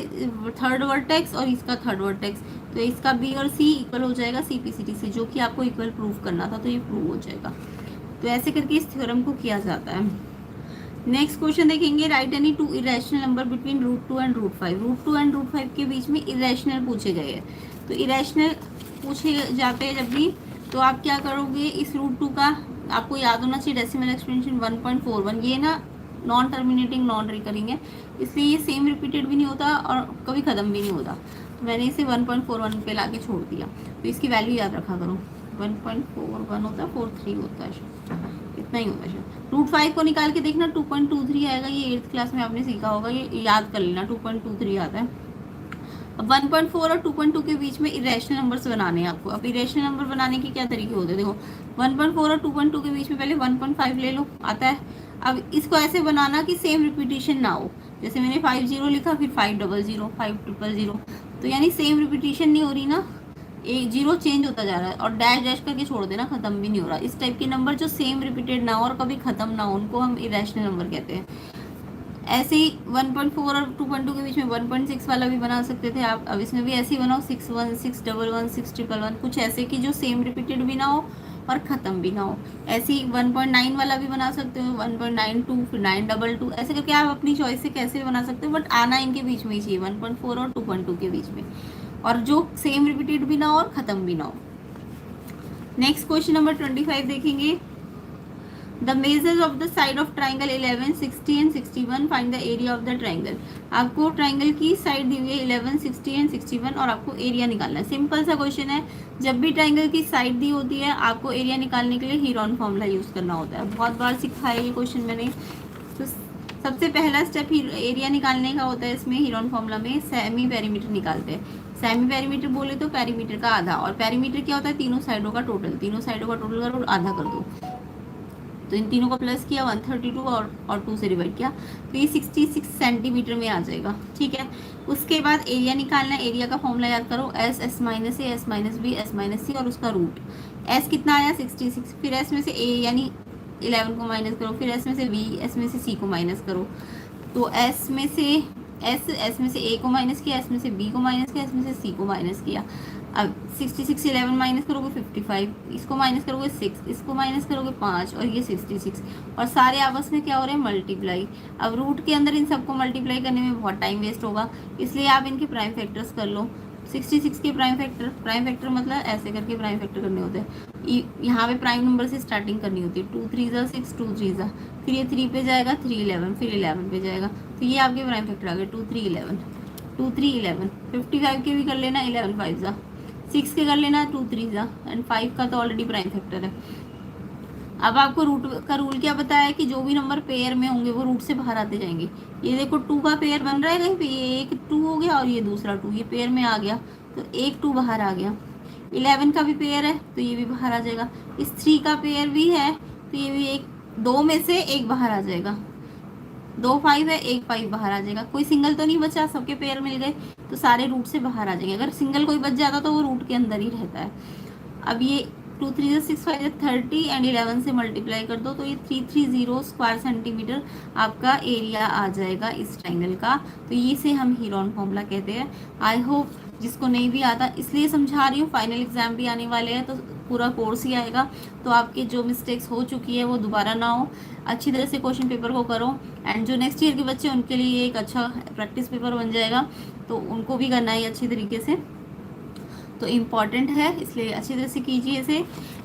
थर्ड वर्टेक्स और इसका थर्ड वर्टेक्स, तो इसका बी और सी इक्वल हो जाएगा सी पी सी टी से, जो कि आपको इक्वल प्रूव करना था, तो ये प्रूव हो जाएगा। तो ऐसे करके इस थ्योरम को किया जाता है। नेक्स्ट क्वेश्चन देखेंगे, right any 2 irrational number between √2 and √5। √2 and √5 के बीच में इरेशनल पूछे गए हैं। तो इरेशनल पूछे जाते हैं जब भी, तो आप क्या करोगे, इस √2 का आपको याद होना चाहिए डेसिमल एक्सपेंशन 1.41, ये ना नॉन टर्मिनेटिंग नॉन रिकरिंग है, इसलिए ये सेम रिपीटेड भी नहीं होता और कभी ख़त्म भी नहीं होता, तो मैंने इसे 1.41 पे ला के छोड़ दिया। तो इसकी वैल्यू याद रखा करो, 1.41 होता है, 43 होता है, इतना ही होता है। √5 को निकाल के देखना 2.23 आएगा, ये 8th क्लास में आपने सीखा होगा, ये याद कर लेना 2.23 आता है। अब 1.4 और 2.2 के बीच में इरेशनल नंबर्स बनाने हैं आपको। अब इरेशनल नंबर बनाने के क्या तरीके होते हैं, देखो 1.4 और 2.2 के बीच में पहले 1.5 ले लो, आता है। अब इसको ऐसे बनाना कि सेम रिपीटिशन ना हो, जैसे मैंने 50 लिखा, फिर 500, 5000, तो यानी सेम रिपीटिशन नहीं हो रही ना, एक 0 चेंज होता जा रहा है, और डैश डैश करके छोड़ देना, खत्म भी नहीं हो रहा। इस टाइप के नंबर जो सेम रिपीटेड ना हो और कभी खत्म ना हो, उनको हम इरेशनल नंबर कहते हैं। ऐसे ही 1.4 और 2.2 के बीच में 1.6 वाला भी बना सकते थे आप। अब इसमें भी ऐसे ही बनाओ, 6 1 6 1 1 6 1 1, कुछ ऐसे कि जो सेम रिपीटेड भी ना हो और ख़त्म भी ना हो। ऐसे ही 1.9 वाला भी बना सकते हो, 1.92, फिर 922, ऐसे करके आप अपनी चॉइस से कैसे भी बना सकते हो, बट आना इनके बीच में ही चाहिए, 1.4 और 2.2 के बीच में, और जो सेम रिपीटेड भी ना हो और ख़त्म भी ना हो। नेक्स्ट क्वेश्चन नंबर 25 देखेंगे। The measures of the side of triangle 11, 60 and 61, find the area of the triangle. आपको ट्राइंगल की साइड दी हुई है 11, 60 एंड 61 और आपको एरिया निकालना है। सिंपल सा क्वेश्चन है। जब भी ट्राइंगल की साइड दी होती है आपको एरिया निकालने के लिए हीरोन फॉर्मूला यूज़ करना होता है। बहुत बार सिखाया ये क्वेश्चन मैंने। तो सबसे पहला स्टेप एरिया निकालने का होता है इसमें, हीरोन फॉर्मूला में सेमी पेरीमीटर निकालते हैं। सेमी पेरीमीटर बोले तो पेरीमीटर का आधा, और पेरीमीटर क्या होता है, तीनों साइडों का टोटल, तीनों साइडों का टोटल करो आधा कर दो। तो इन तीनों को प्लस किया 132 और 2 से डिवाइड किया, तो ये 66 सेंटीमीटर में आ जाएगा। ठीक है, उसके बाद एरिया निकालना है। एरिया का फॉर्मूला याद करो, S, S minus A, S minus B, S minus C और उसका रूट। एस कितना आया 66, फिर एस में से ए यानी 11 को माइनस करो, फिर एस में से बी, एस में से सी को माइनस करो। तो एस में से एस में से ए को माइनस किया, एस में से बी को माइनस किया, एस में से सी को माइनस किया। अब 66 11 माइनस करोगे 55, इसको माइनस करोगे 6, इसको माइनस करोगे 5 और ये 66, और सारे आपस में क्या हो रहे हैं, मल्टीप्लाई। अब रूट के अंदर इन सबको मल्टीप्लाई करने में बहुत टाइम वेस्ट होगा, इसलिए आप इनके प्राइम फैक्टर्स कर लो। 66 के प्राइम फैक्टर मतलब ऐसे करके प्राइम फैक्टर करने होते हैं। यहाँ पे प्राइम नंबर से स्टार्टिंग करनी होती है। 2 3 ज़ा 6, 2 3 ज़ा, फिर ये 3 पे जाएगा, 3 11, फिर 11 पे जाएगा। तो ये आपके प्राइम फैक्टर आ गए 2 3 11, 2 3 11। 55 के भी कर लेना, 11 5 ज़ा, 6 के कर लेना 2 3 ज़ा, एंड 5 का तो ऑलरेडी प्राइम फैक्टर है। अब आपको रूट का रूल क्या बताया है कि जो भी नंबर पेयर में होंगे वो रूट से बाहर आते जाएंगे। ये देखो 2 का पेयर बन रहा है कहीं पे, ये एक 2 हो गया और ये दूसरा 2, ये पेयर में आ गया तो एक 2 बाहर आ गया। 11 का भी पेयर है तो ये भी बाहर आ जाएगा। इस 3 का पेयर भी है तो ये भी एक 2 में से एक बाहर आ जाएगा। 2 5 है, एक 5 बाहर आ जाएगा। कोई सिंगल तो नहीं बचा, सबके पेयर मिल गए तो सारे रूट से बाहर आ जाएंगे। अगर सिंगल कोई बच जाता तो वो रूट के अंदर ही रहता है। अब ये 2 3 ज़ा 6 5 ज़ा 30 एंड 11 से मल्टीप्लाई कर दो तो ये 330 स्क्वायर सेंटीमीटर आपका एरिया आ जाएगा इस ट्राइंगल का। तो ये से हम हीरोन फॉर्मूला कहते हैं। आई होप जिसको नहीं भी आता इसलिए समझा रही हूँ, फाइनल एग्जाम भी आने वाले हैं तो पूरा कोर्स ही आएगा, तो आपके जो मिस्टेक्स हो चुकी है वो दोबारा ना हो। अच्छी तरह से क्वेश्चन पेपर को करो, एंड जो नेक्स्ट ईयर के बच्चे उनके लिए एक अच्छा प्रैक्टिस पेपर बन जाएगा, तो उनको भी करना है अच्छी तरीके से। तो इम्पॉर्टेंट है इसलिए अच्छी तरह से कीजिए इसे।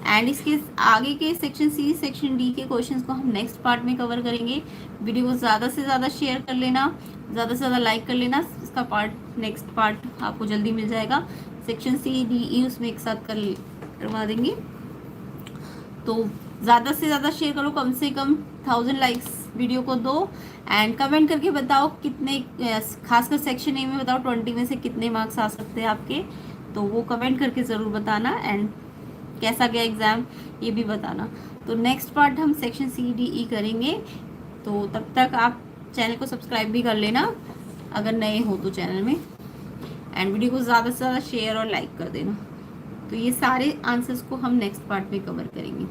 एंड इसके आगे के सेक्शन सी, सेक्शन डी के क्वेश्चंस को हम नेक्स्ट पार्ट में कवर करेंगे। वीडियो को ज़्यादा से ज़्यादा शेयर कर लेना, ज़्यादा से ज़्यादा लाइक कर लेना। इसका नेक्स्ट पार्ट आपको जल्दी मिल जाएगा। सेक्शन सी डी ई उसमें एक साथ करवा देंगे। तो ज़्यादा से ज़्यादा शेयर करो, कम से कम 1000 लाइक्स वीडियो को दो। एंड कमेंट करके बताओ कितने, खासकर सेक्शन ए में बताओ 20 में से कितने मार्क्स आ सकते हैं आपके, तो वो कमेंट करके ज़रूर बताना। एंड कैसा गया एग्ज़ाम ये भी बताना। तो नेक्स्ट पार्ट हम सेक्शन सी डी ई करेंगे। तो तब तक आप चैनल को सब्सक्राइब भी कर लेना अगर नए हो तो चैनल में, एंड वीडियो को ज़्यादा से ज़्यादा शेयर और लाइक कर देना। तो ये सारे आंसर्स को हम नेक्स्ट पार्ट में कवर करेंगे।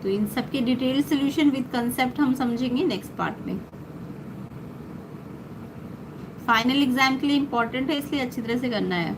तो इन सब के डिटेल सोल्यूशन विद कंसेप्ट हम समझेंगे नेक्स्ट पार्ट में। फाइनल एग्जाम के लिए इम्पोर्टेंट है इसलिए अच्छी तरह से करना है।